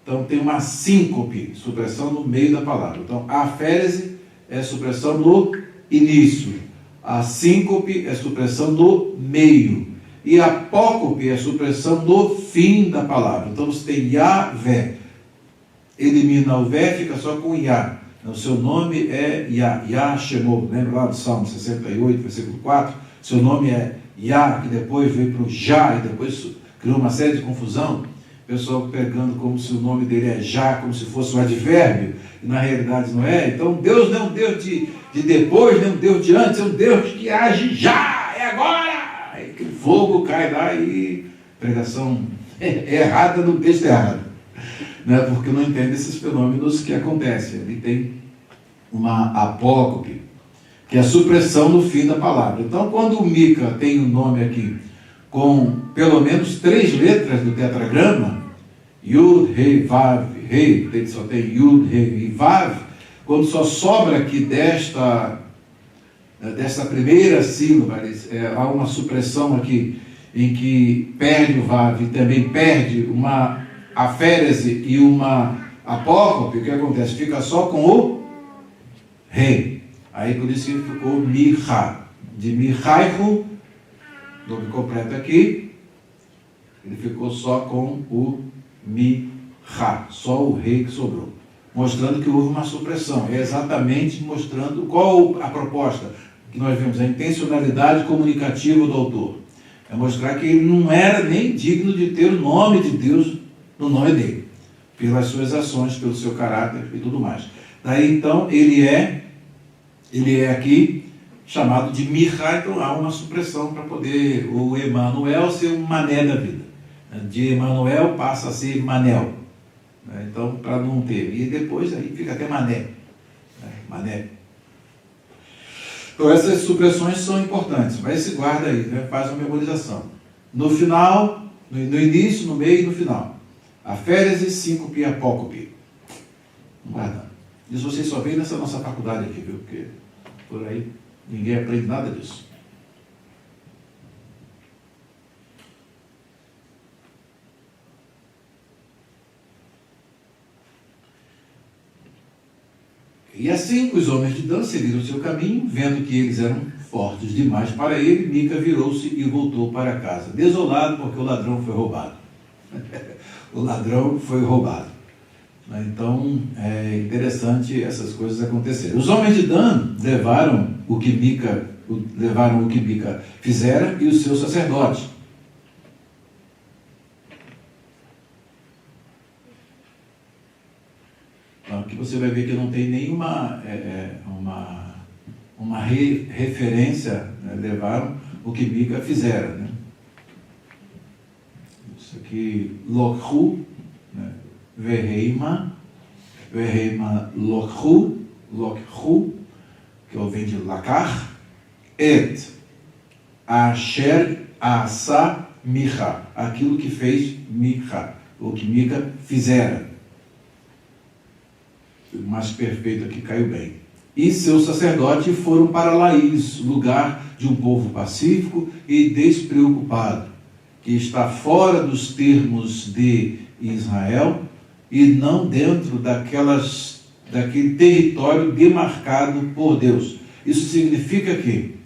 Então tem uma síncope, supressão no meio da palavra. Então a aférese é supressão no início, a síncope é supressão no meio, e a apócope é supressão no fim da palavra. Então você tem Yahvé, elimina o Vé, fica só com Yah. O seu nome é Yah, Yah Shemot, lembra lá do Salmo 68, versículo 4? Seu nome é Yah, que depois veio para o Já, e depois criou uma série de confusão. O pessoal pegando como se o nome dele é Já, como se fosse um advérbio, e na realidade não é. Então Deus não é um Deus de depois, nem um Deus de antes, é um Deus que age já, é agora! Aí aquele fogo cai lá e pregação errada no texto errado. Né? Porque não entende esses fenômenos que acontecem. Ele tem uma apócope, que é a supressão no fim da palavra. Então, quando o Mica tem o nome aqui com pelo menos 3 letras do tetragrama, Yud, Rei, Vav, Rei, ele só tem Yud, Rei e Vav, quando só sobra aqui desta primeira sílaba, há uma supressão aqui em que perde o Vav e também perde uma aférese e uma apócope, o que acontece? Fica só com o Rei. Aí por isso que ele ficou Micha, de Michaihu, nome completo aqui, ele ficou só com o Micha, só o Rei que sobrou, mostrando que houve uma supressão. É exatamente mostrando qual a proposta que nós vemos, a intencionalidade comunicativa do autor. É mostrar que ele não era nem digno de ter o nome de Deus no nome dele, pelas suas ações, pelo seu caráter e tudo mais. Daí então ele é aqui chamado de Micha, então há uma supressão para poder o Emanuel ser um mané da vida. De Emanuel passa a ser Manel. Então, para não ter. E depois aí fica até Mané. Mané. Então essas supressões são importantes. Mas se guarda aí, né? Faz uma memorização. No final, no início, no meio e no final. Aférese, síncope e apócope. Guarda. Isso vocês só veem nessa nossa faculdade aqui, viu? Porque por aí ninguém aprende nada disso. E assim os homens de Dan seguiram seu caminho, vendo que eles eram fortes demais para ele. Mica virou-se e voltou para casa, desolado, porque o ladrão foi roubado. O ladrão foi roubado. Então, é interessante essas coisas acontecerem. Os homens de Dan levaram o que Mica fizera e o seu sacerdote. Aqui você vai ver que não tem nenhuma referência, né? Levaram o que Mica fizera. Né? Isso aqui, Lokhu, né? Veheima Lokhu, que vem de Lakar, Et Asher Asa Micha, aquilo que fez Mica, o que Mica fizera. O mais perfeito aqui caiu bem. E seus sacerdotes foram para Laís, lugar de um povo pacífico e despreocupado, que está fora dos termos de Israel e não dentro daquele território demarcado por Deus. Isso significa que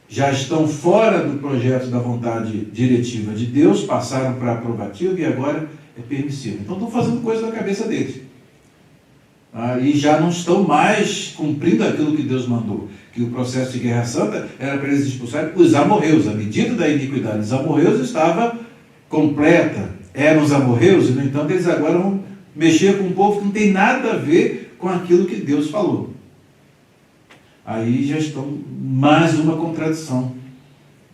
já estão fora do projeto da vontade diretiva de Deus, passaram para aprovativo e agora é permissivo. Então estão fazendo coisa na cabeça deles. E já não estão mais cumprindo aquilo que Deus mandou, que o processo de guerra santa era para eles expulsarem os amorreus. A medida da iniquidade dos amorreus estava completa, eram os amorreus, e no entanto eles agora vão mexer com um povo que não tem nada a ver com aquilo que Deus falou. Aí já estão mais uma contradição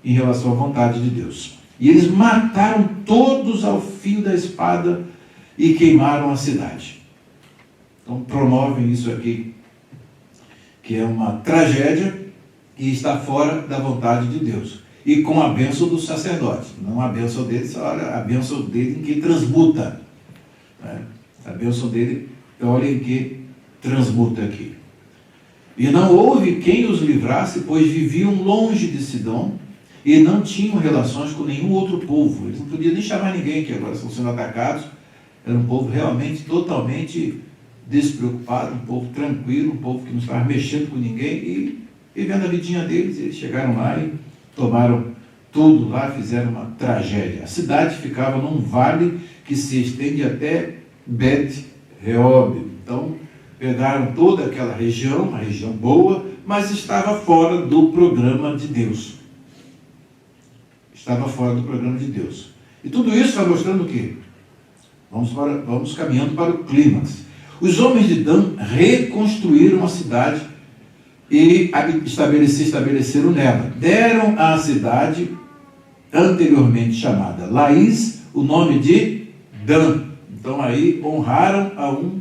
em relação à vontade de Deus. E eles mataram todos ao fio da espada e queimaram a cidade. Então promovem isso aqui, que é uma tragédia e está fora da vontade de Deus. E com a bênção do sacerdote, não a bênção dele, olha a bênção dele em que transmuta. Né? A bênção dele, olha em que transmuta aqui. E não houve quem os livrasse, pois viviam longe de Sidom e não tinham relações com nenhum outro povo. Eles não podiam nem chamar ninguém, que agora estão sendo atacados. Era um povo realmente totalmente despreocupado, um povo tranquilo, um povo que não estava mexendo com ninguém e vivendo a vidinha deles. Eles chegaram lá e tomaram tudo lá, fizeram uma tragédia. A cidade ficava num vale que se estende até Bet-Reob. Então, pegaram toda aquela região, uma região boa, mas estava fora do programa de Deus. Estava fora do programa de Deus. E tudo isso está mostrando o quê? Vamos caminhando para o clímax. Os homens de Dan reconstruíram a cidade e se estabeleceram nela. Deram à cidade, anteriormente chamada Laís, o nome de Dan. Então aí honraram a um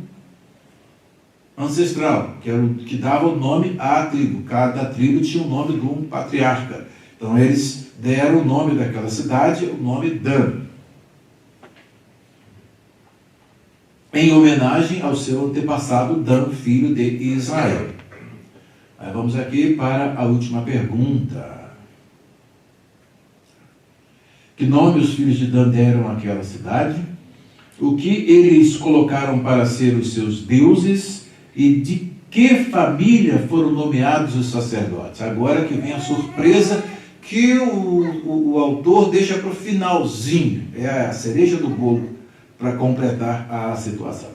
ancestral, que era o que dava o nome à tribo. Cada tribo tinha o nome de um patriarca. Então eles deram o nome daquela cidade, o nome Dan, em homenagem ao seu antepassado Dan, filho de Israel. Aí vamos aqui para a última pergunta. Que nome os filhos de Dan deram àquela cidade? O que eles colocaram para ser os seus deuses? E de que família foram nomeados os sacerdotes? Agora que vem a surpresa que o autor deixa para o finalzinho. É a cereja do bolo para completar a situação.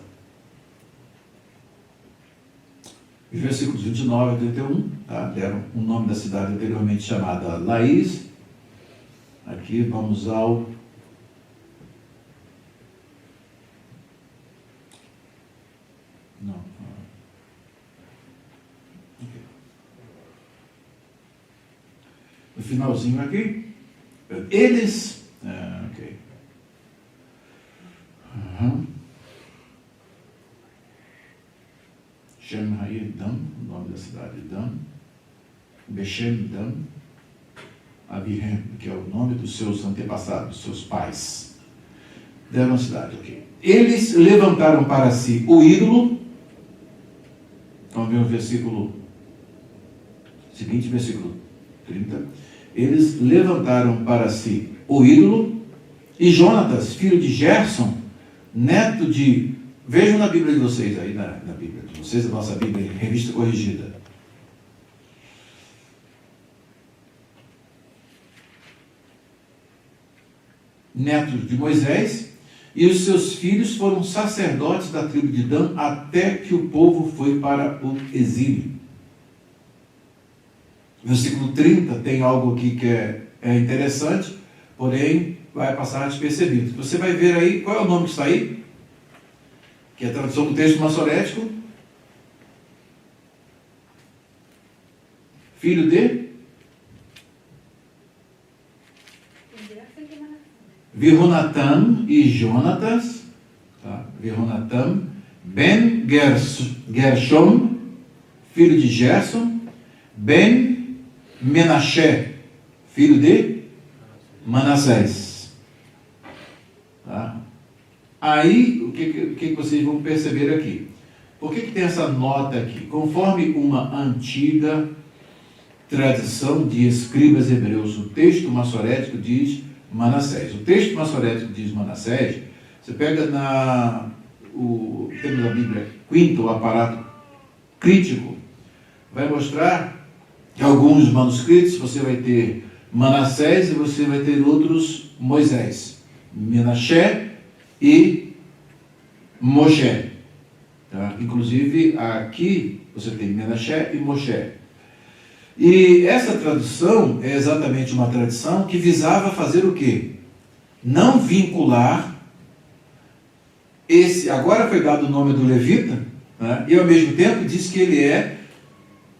Os versículos 29 a 31, tá? Deram o nome da cidade anteriormente chamada Laís. Aqui vamos ao... Não. No finalzinho aqui, eles... ok. Shem Hair Dan, o nome da cidade Dan. Beshem Dan. Abihem, que é o nome dos seus antepassados, seus pais. Deram a cidade, ok. Eles levantaram para si o ídolo. Vamos ver o versículo seguinte, versículo 30. Eles levantaram para si o ídolo, e Jonatas, filho de Gerson, neto de Vejam na Bíblia de vocês, aí na Bíblia de vocês, a nossa Bíblia, revista corrigida. Netos de Moisés, e os seus filhos foram sacerdotes da tribo de Dan até que o povo foi para o exílio. Versículo 30 tem algo aqui que é interessante, porém vai passar despercebido. Você vai ver aí, qual é o nome que está aí? Que é a tradução do texto maçorético. Filho de Virunatã e Jonatas, tá? Virunatã, Ben Gershom, filho de Gerson, Ben Menashe, filho de Manassés. Tá? Aí, o que vocês vão perceber aqui? Por que tem essa nota aqui? Conforme uma antiga tradição de escribas hebreus, o texto maçorético diz Manassés. O texto maçorético diz Manassés. Você pega o termo da Bíblia, quinto, o aparato crítico, vai mostrar que alguns manuscritos você vai ter Manassés e você vai ter outros Moisés, Menashe e Moshe. Tá? Inclusive aqui você tem Menashe e Moshe. E essa tradução é exatamente uma tradição que visava fazer o quê? Não vincular esse, agora foi dado o nome do levita, né? E ao mesmo tempo diz que ele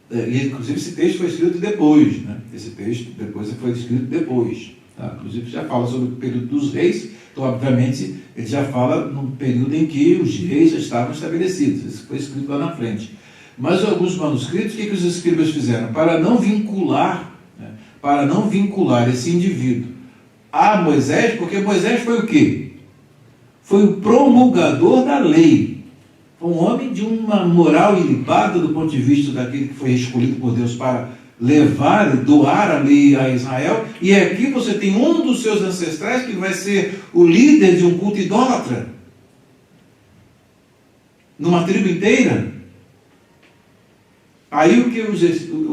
e inclusive esse texto foi escrito depois, né? Esse texto depois foi escrito depois, tá? Inclusive já fala sobre o período dos reis, então obviamente ele já fala num período em que os reis já estavam estabelecidos, isso foi escrito lá na frente. Mas alguns manuscritos, o que os escribas fizeram? Para não vincular esse indivíduo a Moisés, porque Moisés foi o quê? Foi o promulgador da lei. Foi um homem de uma moral ilibada do ponto de vista daquele que foi escolhido por Deus para levar e doar a lei a Israel. E aqui você tem um dos seus ancestrais que vai ser o líder de um culto idólatra. Numa tribo inteira. Aí o que os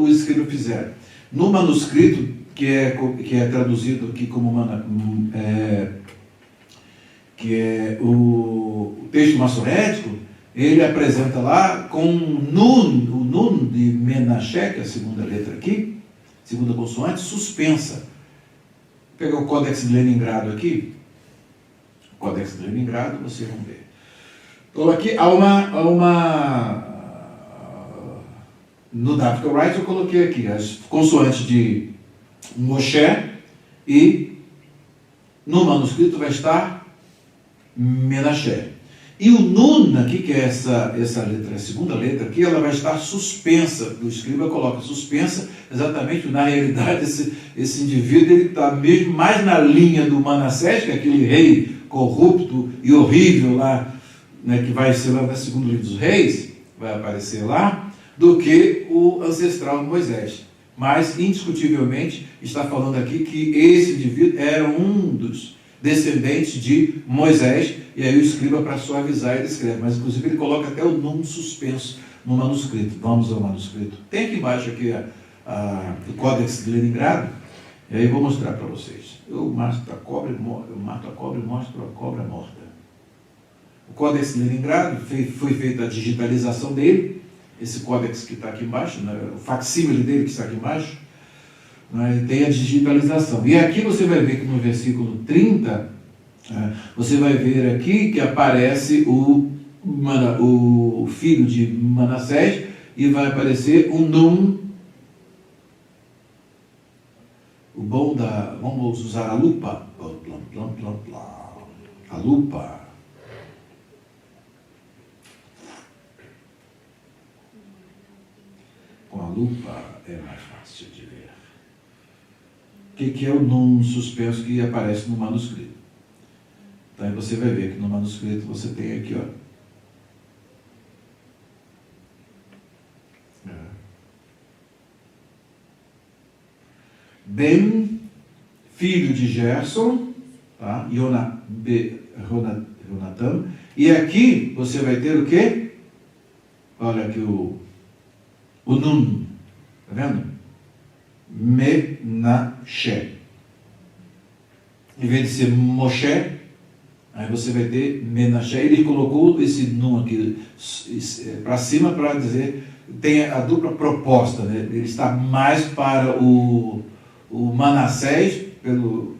escribas fizeram? No manuscrito, que é traduzido aqui como o texto maçorético, ele apresenta lá com o Nun de Menashe, que é a segunda letra aqui, segunda consoante, suspensa. Vou pegar o Códex de Leningrado aqui. O Códex de Leningrado, vocês vão ver. Então aqui há uma no Davidic Wright eu coloquei aqui as consoantes de Moshe e no manuscrito vai estar Menashe. E o Nun aqui, que é essa letra, a segunda letra aqui, ela vai estar suspensa. O escriba coloca suspensa, exatamente, na realidade esse indivíduo ele está mesmo mais na linha do Manassés, que é aquele rei corrupto e horrível lá, né, que vai ser lá no segundo livro dos reis, vai aparecer lá, do que o ancestral Moisés. Mas, indiscutivelmente, está falando aqui que esse indivíduo era um dos descendentes de Moisés, e aí o escriba, para suavizar, ele escreve. Mas, inclusive, ele coloca até o nome suspenso no manuscrito. Vamos ao manuscrito. Tem aqui embaixo aqui o Códex de Leningrado, e aí eu vou mostrar para vocês. Eu mato a cobra e mostro a cobra morta. O Códex de Leningrado foi feita a digitalização dele, esse códex que está aqui embaixo, né, o facsímile dele que está aqui embaixo, né, tem a digitalização. E aqui você vai ver que no versículo 30, você vai ver aqui que aparece o filho de Manassés e vai aparecer um Nun, o bom da... Vamos usar a lupa. A lupa. Com a lupa é mais fácil de ver. O que é o Nun suspenso que aparece no manuscrito? Então aí você vai ver que no manuscrito você tem aqui, ó. Ben, filho de Gerson, tá? Jonathan, E aqui você vai ter o quê? Olha aqui o Nun, está vendo? Menashe. Em vez de ser Moshe, aí você vai ter Menashe. Ele colocou esse Nun aqui para cima para dizer, tem a dupla proposta, né? Ele está mais para o Manassés, pelo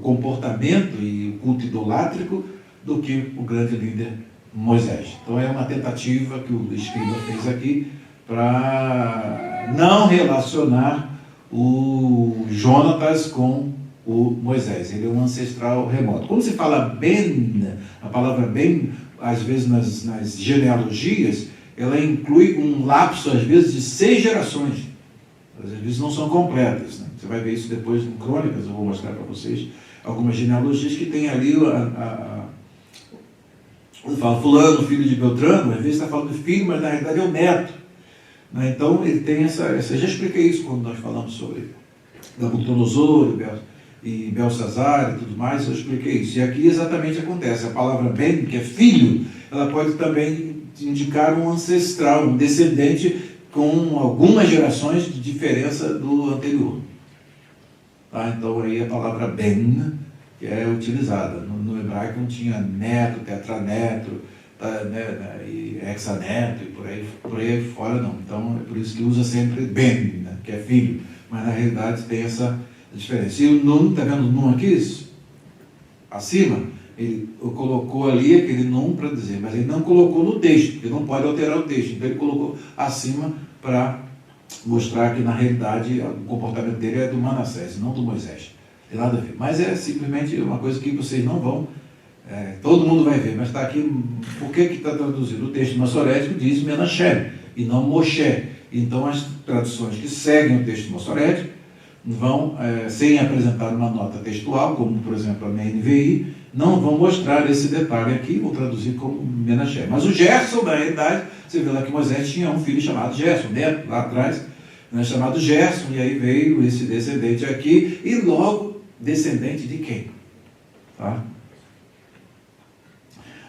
comportamento e o culto idolátrico, do que o grande líder Moisés. Então é uma tentativa que o escriba fez aqui para não relacionar o Jonatas com o Moisés. Ele é um ancestral remoto. Quando se fala Ben, a palavra Ben, às vezes nas genealogias, ela inclui um lapso, às vezes, de 6 gerações. Às vezes não são completas, né? Você vai ver isso depois em Crônicas, eu vou mostrar para vocês algumas genealogias que tem ali quando fala fulano, filho de Beltrano, às vezes está falando do filho, mas na realidade é o neto, né? Então ele tem essa, já expliquei isso quando nós falamos sobre Nabucodonosor e Belsazar e tudo mais, eu expliquei isso. E aqui exatamente acontece, a palavra Ben, que é filho, ela pode também indicar um ancestral, um descendente com algumas gerações de diferença do anterior. Tá? Então aí a palavra Ben, que é utilizada. No hebraico não tinha neto, tetraneto, e hexaneto, e por aí fora não. Então é por isso que usa sempre Ben, né? Que é filho. Mas na realidade tem essa diferença. E o Nun, está vendo o Nun aqui? Acima, ele colocou ali aquele Nun para dizer, mas ele não colocou no texto, porque não pode alterar o texto. Então ele colocou acima para mostrar que na realidade o comportamento dele é do Manassés, não do Moisés. Tem nada a ver. Mas é simplesmente uma coisa que vocês não vão, todo mundo vai ver, mas está aqui, por que está traduzido? O texto massorético diz Menashe e não Moshe. Então as traduções que seguem o texto massorético vão, sem apresentar uma nota textual, como por exemplo a minha NVI, não vão mostrar esse detalhe aqui, vou traduzir como Menashe. Mas o Gerson, na realidade, você vê lá que Moisés tinha um filho chamado Gerson, neto, lá atrás, né, chamado Gerson, e aí veio esse descendente aqui, e logo descendente de quem? Tá?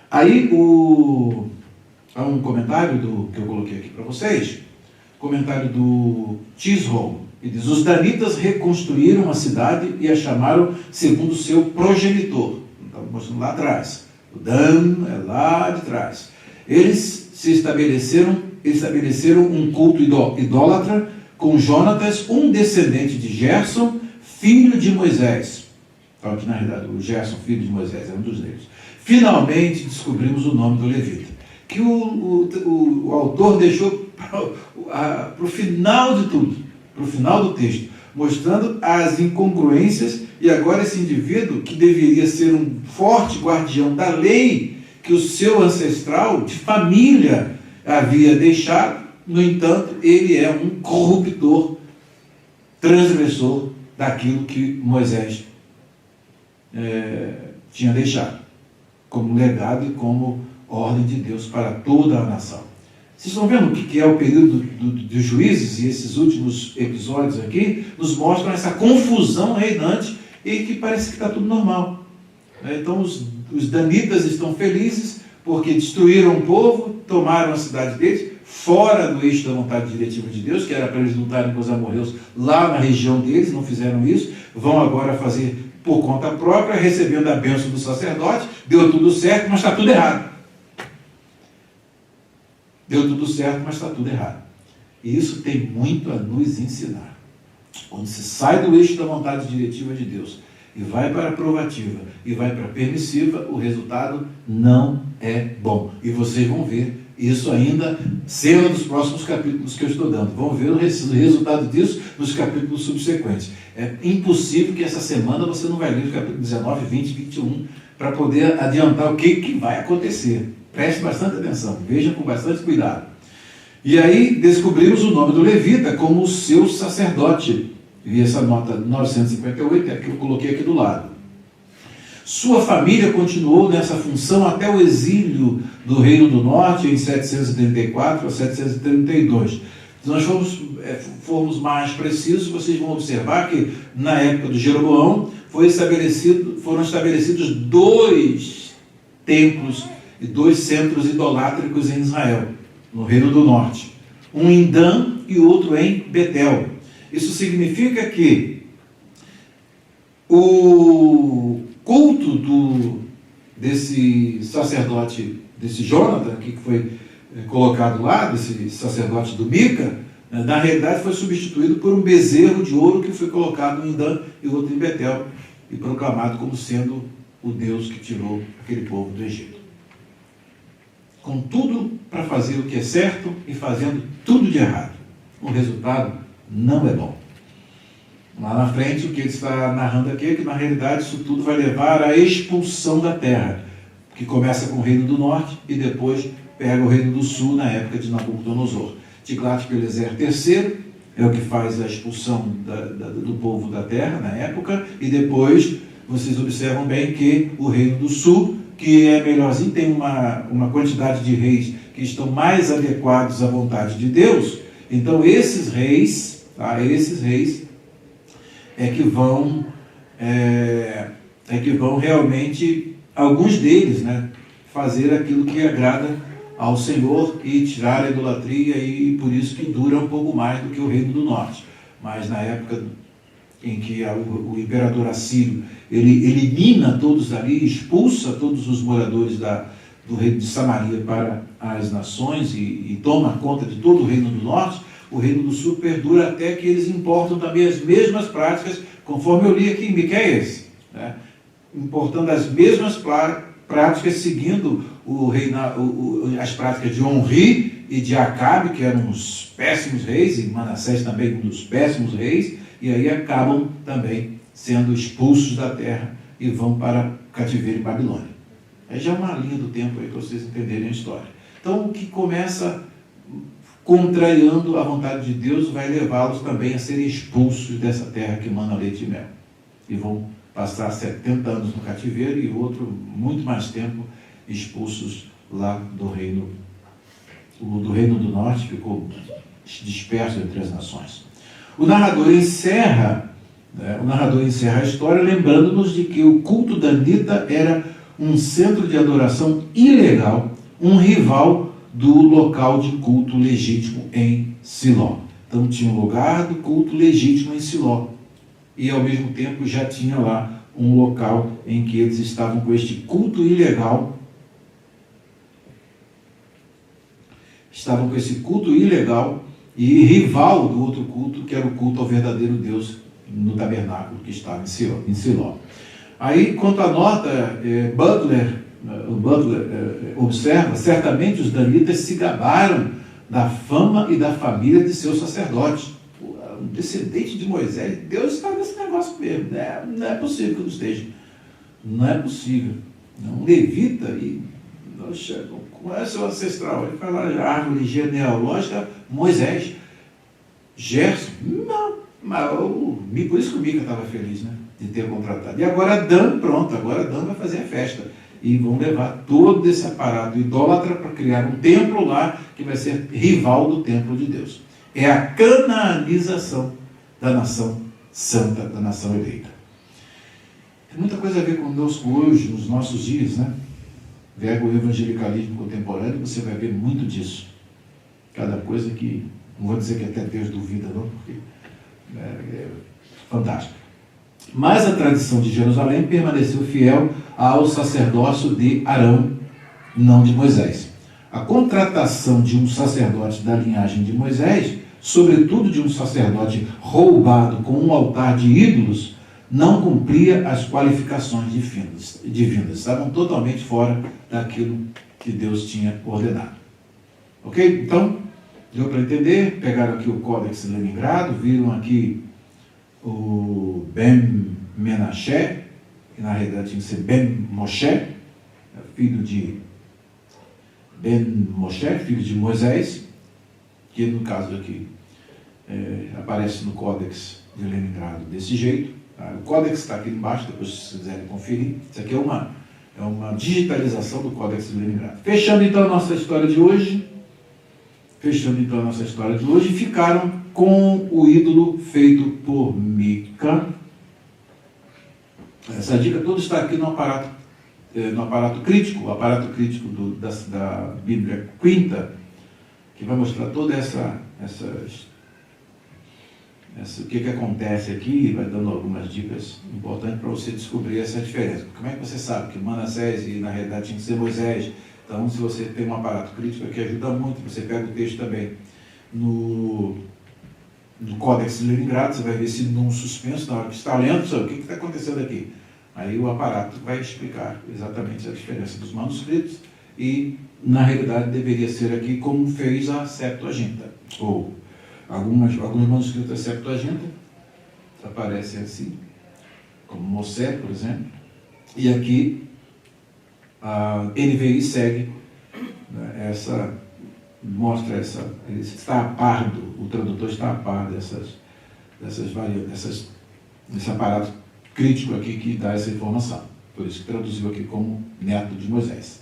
Aí há um comentário que eu coloquei aqui para vocês, comentário do Chisholm, e diz: os danitas reconstruíram a cidade e a chamaram segundo seu progenitor. Estava mostrando lá atrás. O Dan é lá de trás. Eles estabeleceram um culto idólatra com Jonatas, um descendente de Gerson, filho de Moisés. Então, aqui na realidade, o Gerson, filho de Moisés, é um dos deles. Finalmente descobrimos o nome do levita, que o autor deixou para o final de tudo, para o final do texto, mostrando as incongruências, e agora esse indivíduo, que deveria ser um forte guardião da lei, que o seu ancestral de família havia deixado, no entanto, ele é um corruptor, transgressor daquilo que Moisés tinha deixado, como legado e como ordem de Deus para toda a nação. Vocês estão vendo o que é o período dos juízes, e esses últimos episódios aqui nos mostram essa confusão reinante e que parece que está tudo normal. Então os danitas estão felizes porque destruíram o povo, tomaram a cidade deles, fora do eixo da vontade diretiva de Deus, que era para eles lutarem com os amorreus lá na região deles, não fizeram isso, vão agora fazer por conta própria, recebendo a bênção do sacerdote, deu tudo certo, mas está tudo errado. Deu tudo certo, mas está tudo errado. E isso tem muito a nos ensinar. Quando se sai do eixo da vontade diretiva de Deus e vai para a provativa e vai para a permissiva, o resultado não é bom. E vocês vão ver isso ainda cena dos próximos capítulos que eu estou dando. Vão ver o resultado disso nos capítulos subsequentes. É impossível que essa semana você não vai ler os capítulos 19, 20, 21 para poder adiantar o que vai acontecer. Preste bastante atenção, veja com bastante cuidado. E aí descobrimos o nome do levita como o seu sacerdote. Vi essa nota 958, é que eu coloquei aqui do lado. Sua família continuou nessa função até o exílio do Reino do Norte, em 734 a 732. Se nós formos mais precisos, vocês vão observar que na época do Jeroboão foram estabelecidos dois templos e 2 centros idolátricos em Israel, no Reino do Norte. Um em Dan e outro em Betel. Isso significa que o culto desse sacerdote, desse Jonathan, que foi colocado lá, desse sacerdote do Mica, na realidade foi substituído por um bezerro de ouro que foi colocado em Dan e outro em Betel e proclamado como sendo o Deus que tirou aquele povo do Egito. Com tudo para fazer o que é certo e fazendo tudo de errado. O resultado não é bom. Lá na frente, o que ele está narrando aqui é que, na realidade, isso tudo vai levar à expulsão da terra, que começa com o Reino do Norte e depois pega o Reino do Sul na época de Nabucodonosor. Tiglat-Pileser III é o que faz a expulsão do povo da terra na época, e depois vocês observam bem que o Reino do Sul, que é melhorzinho, tem uma quantidade de reis que estão mais adequados à vontade de Deus. Então esses reis é que vão realmente, alguns deles, né, fazer aquilo que agrada ao Senhor e tirar a idolatria, e por isso que dura um pouco mais do que o Reino do Norte. Mas na época em que o imperador assírio ele elimina todos ali, expulsa todos os moradores do reino de Samaria para as nações e toma conta de todo o Reino do Norte, o Reino do Sul perdura até que eles importam também as mesmas práticas, conforme eu li aqui em Miqueias, né? Importando as mesmas práticas, seguindo as práticas de Onri e de Acabe, que eram os péssimos reis, e Manassés também um dos péssimos reis, e aí acabam também sendo expulsos da terra e vão para o cativeiro em Babilônia. É já uma linha do tempo aí para vocês entenderem a história. Então, o que começa contrariando a vontade de Deus vai levá-los também a serem expulsos dessa terra que emana leite e mel. E vão passar 70 anos no cativeiro e outro, muito mais tempo, expulsos lá do reino. Do Reino do Norte ficou disperso entre as nações. O narrador encerra a história lembrando-nos de que o culto danita era um centro de adoração ilegal, um rival do local de culto legítimo em Siló. Então tinha um lugar do culto legítimo em Siló e ao mesmo tempo já tinha lá um local em que eles estavam com este culto ilegal, e rival do outro culto, que era o culto ao verdadeiro Deus no tabernáculo que estava em Siló. Aí, quanto à nota, Butler observa, certamente os danitas se gabaram da fama e da família de seus sacerdotes. Um descendente de Moisés, Deus está nesse negócio mesmo, né? Não é possível que não esteja. Não é possível. Um levita, como é seu ancestral? Ele fala a árvore genealógica, Moisés. Gerson, não, mas por isso que o Mica estava feliz, né, de ter contratado. E agora Dan, pronto, agora Dan vai fazer a festa. E vão levar todo esse aparato idólatra para criar um templo lá, que vai ser rival do templo de Deus. É a canaanização da nação santa, da nação eleita. Tem muita coisa a ver conosco hoje, nos nossos dias, né? Pega o evangelicalismo contemporâneo, você vai ver muito disso. Cada coisa que, não vou dizer que até Deus duvida, não, porque é fantástico. Mas a tradição de Jerusalém permaneceu fiel ao sacerdócio de Arão, não de Moisés. A contratação de um sacerdote da linhagem de Moisés, sobretudo de um sacerdote roubado com um altar de ídolos, não cumpria as qualificações divinas. Estavam totalmente fora daquilo que Deus tinha ordenado. Ok? Então, deu para entender? Pegaram aqui o Códex Leningrado, viram aqui o Ben Menashe, que na realidade tinha que ser Ben Moshe, filho de Ben Moshe, filho de Moisés, que no caso aqui aparece no Códex de Leningrado desse jeito. O Códex está aqui embaixo, depois se vocês quiserem conferir. Isso aqui é uma digitalização do Códex de Leningrado. Fechando então a nossa história de hoje, ficaram com o ídolo feito por Mica. Essa dica toda está aqui no aparato no aparato crítico, o aparato crítico da Bíblia Quinta, que vai mostrar toda o que acontece aqui, vai dando algumas dicas importantes para você descobrir essa diferença. Como é que você sabe que Manassés e na realidade tinha que ser Moisés? Então, se você tem um aparato crítico aqui, ajuda muito. Você pega o texto também no Códex de Leningrado, você vai ver esse num suspenso, na hora que está lendo, sabe, o que está acontecendo aqui? Aí o aparato vai explicar exatamente a diferença dos manuscritos e, na realidade, deveria ser aqui como fez a Septuaginta, ou alguns manuscritos da Septuaginta aparecem assim, como Mosè, por exemplo, e aqui a NVI segue, né, mostra ele está a par o tradutor está a par dessas variantes, desse aparato crítico aqui que dá essa informação. Por isso que traduziu aqui como neto de Moisés.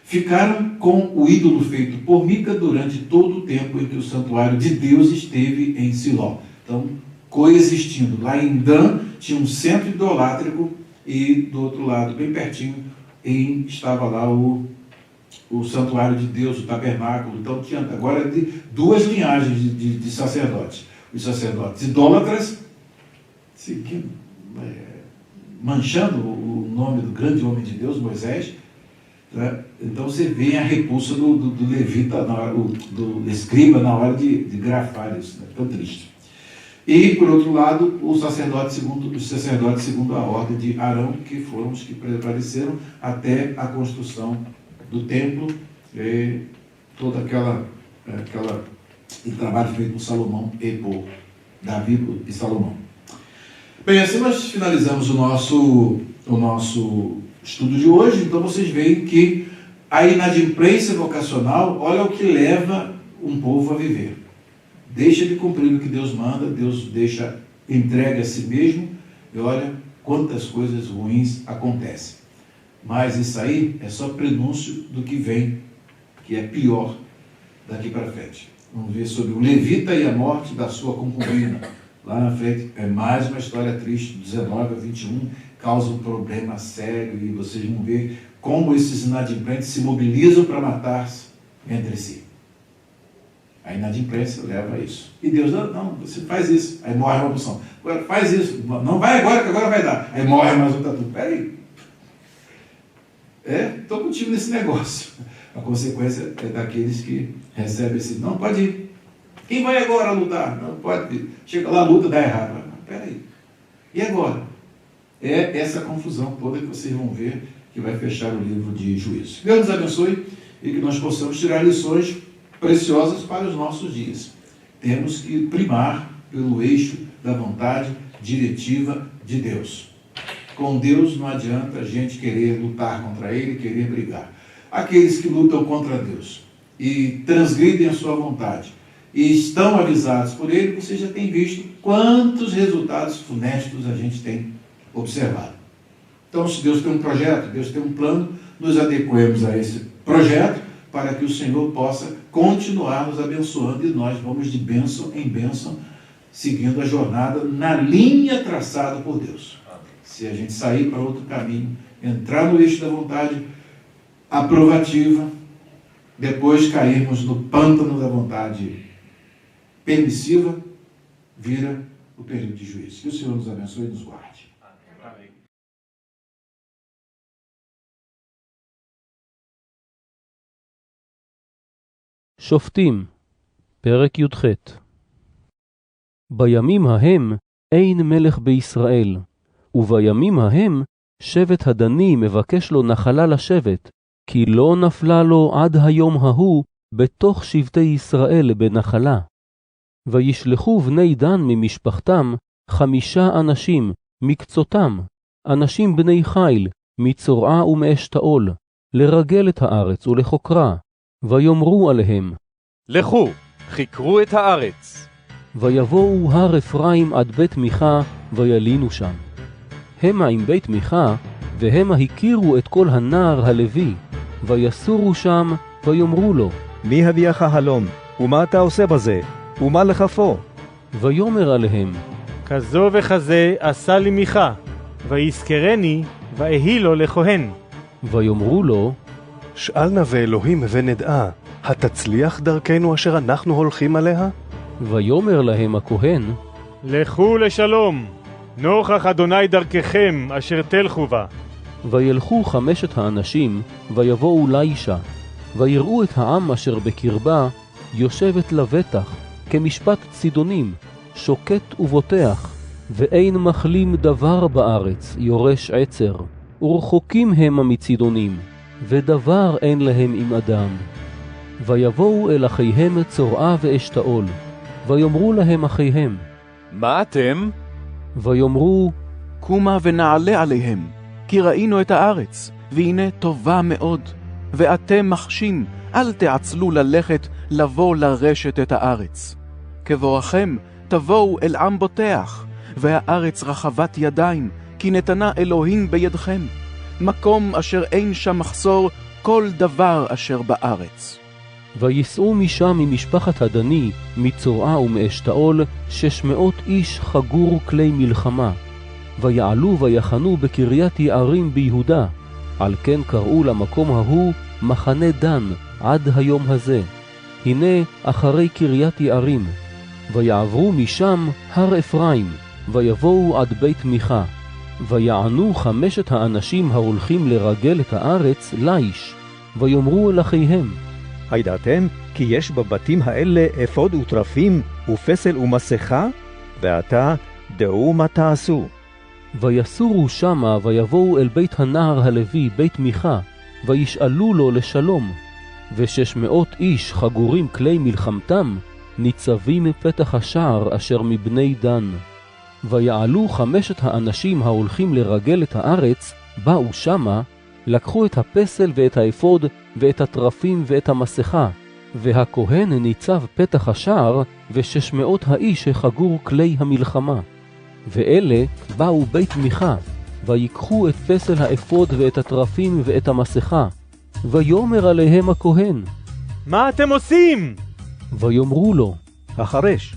Ficaram com o ídolo feito por Mica durante todo o tempo em que o santuário de Deus esteve em Siló. Então, coexistindo. Lá em Dan tinha um centro idolátrico e do outro lado, bem pertinho, estava lá o santuário de Deus, o tabernáculo. Então tinha agora duas linhagens de sacerdotes. Os sacerdotes idólatras, manchando o nome do grande homem de Deus, Moisés. Né? Então você vê a repulsa do levita, do escriba, na hora de grafar isso. Né? Tão triste. E, por outro lado, os sacerdotes segundo a ordem de Arão, que foram os que prevaleceram até a construção do templo, e todo aquele trabalho feito por Salomão e por Davi e Salomão. Bem, assim nós finalizamos o nosso estudo de hoje. Então vocês veem que a inadimplência vocacional, olha o que leva um povo a viver. Deixa de cumprir o que Deus manda, Deus entrega a si mesmo, e olha quantas coisas ruins acontecem. Mas isso aí é só prenúncio do que vem, que é pior daqui para frente. Vamos ver sobre o levita e a morte da sua concubina. Lá na frente é mais uma história triste, 19 a 21, causa um problema sério, e vocês vão ver como esses inadimplentes se mobilizam para matar-se entre si. A inadimplência leva a isso. E Deus, não, você faz isso. Aí morre uma opção. Agora faz isso. Não vai agora, que agora vai dar. Aí morre mais outra tudo. Peraí. Estou contigo nesse negócio. A consequência é daqueles que recebem esse, não, pode ir. Quem vai agora lutar? Não, pode ir. Chega lá, a luta dá errado. Peraí. E agora? É essa confusão toda que vocês vão ver que vai fechar o livro de Juízes. Deus nos abençoe e que nós possamos tirar lições preciosas para os nossos dias. Temos que primar pelo eixo da vontade diretiva de Deus. Com Deus não adianta a gente querer lutar contra Ele, querer brigar. Aqueles que lutam contra Deus e transgridem a sua vontade e estão avisados por Ele, você já tem visto quantos resultados funestos a gente tem observado. Então, se Deus tem um projeto, Deus tem um plano, nos adequemos a esse projeto para que o Senhor possa continuar nos abençoando, e nós vamos de bênção em bênção, seguindo a jornada na linha traçada por Deus. Se a gente sair para outro caminho, entrar no eixo da vontade aprovativa, depois cairmos no pântano da vontade permissiva, vira o período de juízo. Que o Senhor nos abençoe e nos guarde. Amém. שופטים, פרק י"ח. בימים ההם אין מלך בישראל, ובימים ההם שבט הדני מבקש לו נחלה לשבט, כי לא נפלה לו עד היום ההוא בתוך שבטי ישראל בנחלה. וישלחו בני דן ממשפחתם 5 אנשים מקצותם, אנשים בני חיל, מצורעה ומאשתאול, לרגל את הארץ ולחוקרה. ויאמרו עליהם, לכו, חקרו את הארץ. ויבואו הר אפרים עד בית מיכה, וילינו שם. המה עם בית מיכה, והמה הכירו את כל הנער הלוי, ויסורו שם, ויאמרו לו, מי הביאך הלום? ומה אתה עושה בזה? ומה לכפו? ויאמר עליהם, כזו וכזה עשה לי מיכה, ויזכרני, ואהי לו לכהן. ויאמרו לו, שאל נא ואלוהים ונדעה, התצליח דרכנו אשר אנחנו הולכים עליה? ויאמר להם הכהן, לכו לשלום, נוכח אדוני דרככם אשר תלכו בה. וילכו 5 האנשים, ויבואו לישה, ויראו את העם אשר בקרבה, יושבת לבטח, כמשפט צידונים, שוקט ובוטח, ואין מחלים דבר בארץ, יורש עצר, ורחוקים המה מצידונים, ודבר אין להם עם אדם. ויבואו אל אחיהם צורעה ואשתאול, ויאמרו להם אחיהם, מה אתם? ויאמרו, קומה ונעלה עליהם, כי ראינו את הארץ, והנה טובה מאוד. ואתם מחשים, אל תעצלו ללכת לבוא לרשת את הארץ. כבואכם תבואו אל עם בוטח, והארץ רחבת ידיים, כי נתנה אלוהים בידכם. מקום אשר אין שם מחסור, כל דבר אשר בארץ. ויסעו משם ממשפחת הדני, מצורעה ומאשתאול, 600 איש חגור כלי מלחמה. ויעלו ויחנו בקריית יערים ביהודה, על כן קראו למקום ההוא מחנה דן עד היום הזה. הנה אחרי קריית יערים. ויעברו משם הר אפרים, ויבואו עד בית מיכה. ויענו 5 האנשים ההולכים לרגל את הארץ ליש, ויאמרו אל אחיהם, הידעתם כי יש בבתים האלה אפוד וטרפים ופסל ומסכה? ועתה דעו מה תעשו. ויסורו שמה ויבואו אל בית הנער הלוי, בית מיכה, וישאלו לו לשלום. 600 איש חגורים כלי מלחמתם, ניצבים מפתח השער אשר מבני דן. ויעלו 5 האנשים ההולכים לרגל את הארץ, באו שמה, לקחו את הפסל ואת האפוד ואת הטרפים ואת המסכה, והכהן ניצב פתח השער, 600 האיש החגור כלי המלחמה. ואלה באו בית מיכה, ויקחו את פסל האפוד ואת הטרפים ואת המסכה, ויאמר עליהם הכהן, מה אתם עושים? ויאמרו לו, החרש,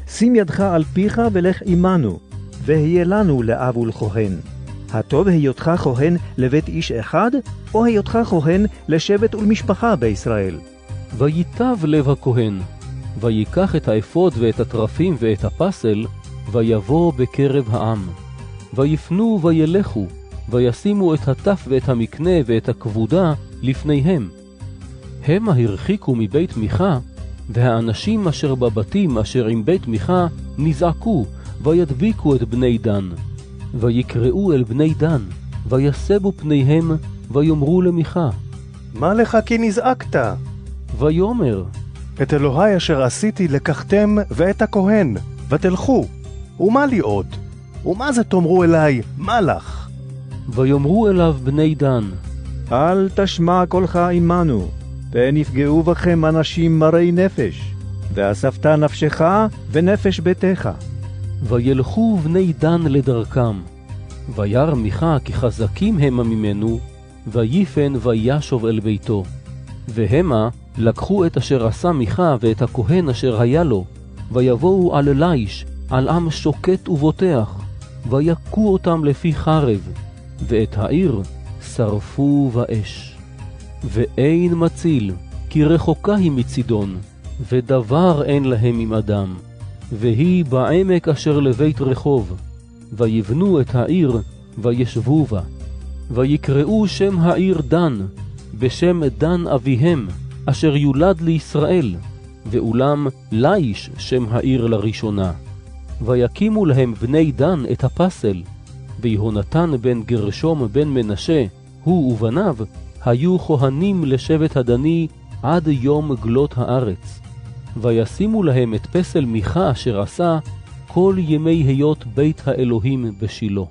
שים ידך על פיך ולך עמנו, והיה לנו לאב ולכהן. הטוב היותך כהן לבית איש אחד, או היותך כהן לשבט ולמשפחה בישראל? ויטב לב הכהן, ויקח את האפוד ואת הטרפים ואת הפסל, ויבוא בקרב העם. ויפנו וילכו, וישימו את הטף ואת המקנה ואת הכבודה לפניהם. המה הרחיקו מבית מיכה, והאנשים אשר בבתים אשר עם בית מיכה נזעקו, וידביקו את בני דן. ויקראו אל בני דן, ויסבו פניהם, ויאמרו למיכה, מה לך כי נזעקת? ויאמר, את אלוהי אשר עשיתי לקחתם ואת הכהן, ותלכו. ומה לי עוד? ומה זה תאמרו אליי, מה לך? ויאמרו אליו בני דן, אל תשמע קולך עמנו, פן יפגעו בכם אנשים מרי נפש, ואספת נפשך ונפש ביתך. וילכו בני דן לדרכם. וירא מיכה כי חזקים המה ממנו, ויפן וישוב אל ביתו. והמה לקחו את אשר עשה מיכה ואת הכהן אשר היה לו, ויבואו על ליש, על עם שוקט ובוטח, ויכו אותם לפי חרב, ואת העיר שרפו באש. ואין מציל, כי רחוקה היא מצידון, ודבר אין להם עם אדם, והיא בעמק אשר לבית רחוב. ויבנו את העיר, וישבו בה. ויקראו שם העיר דן, בשם דן אביהם, אשר יולד לישראל, ואולם ליש שם העיר לראשונה. ויקימו להם בני דן את הפסל, ויהונתן בן גרשום בן מנשה, הוא ובניו, היו כהנים לשבט הדני עד יום גלות הארץ. וישימו להם את פסל מיכה אשר עשה כל ימי היות בית האלוהים בשילה.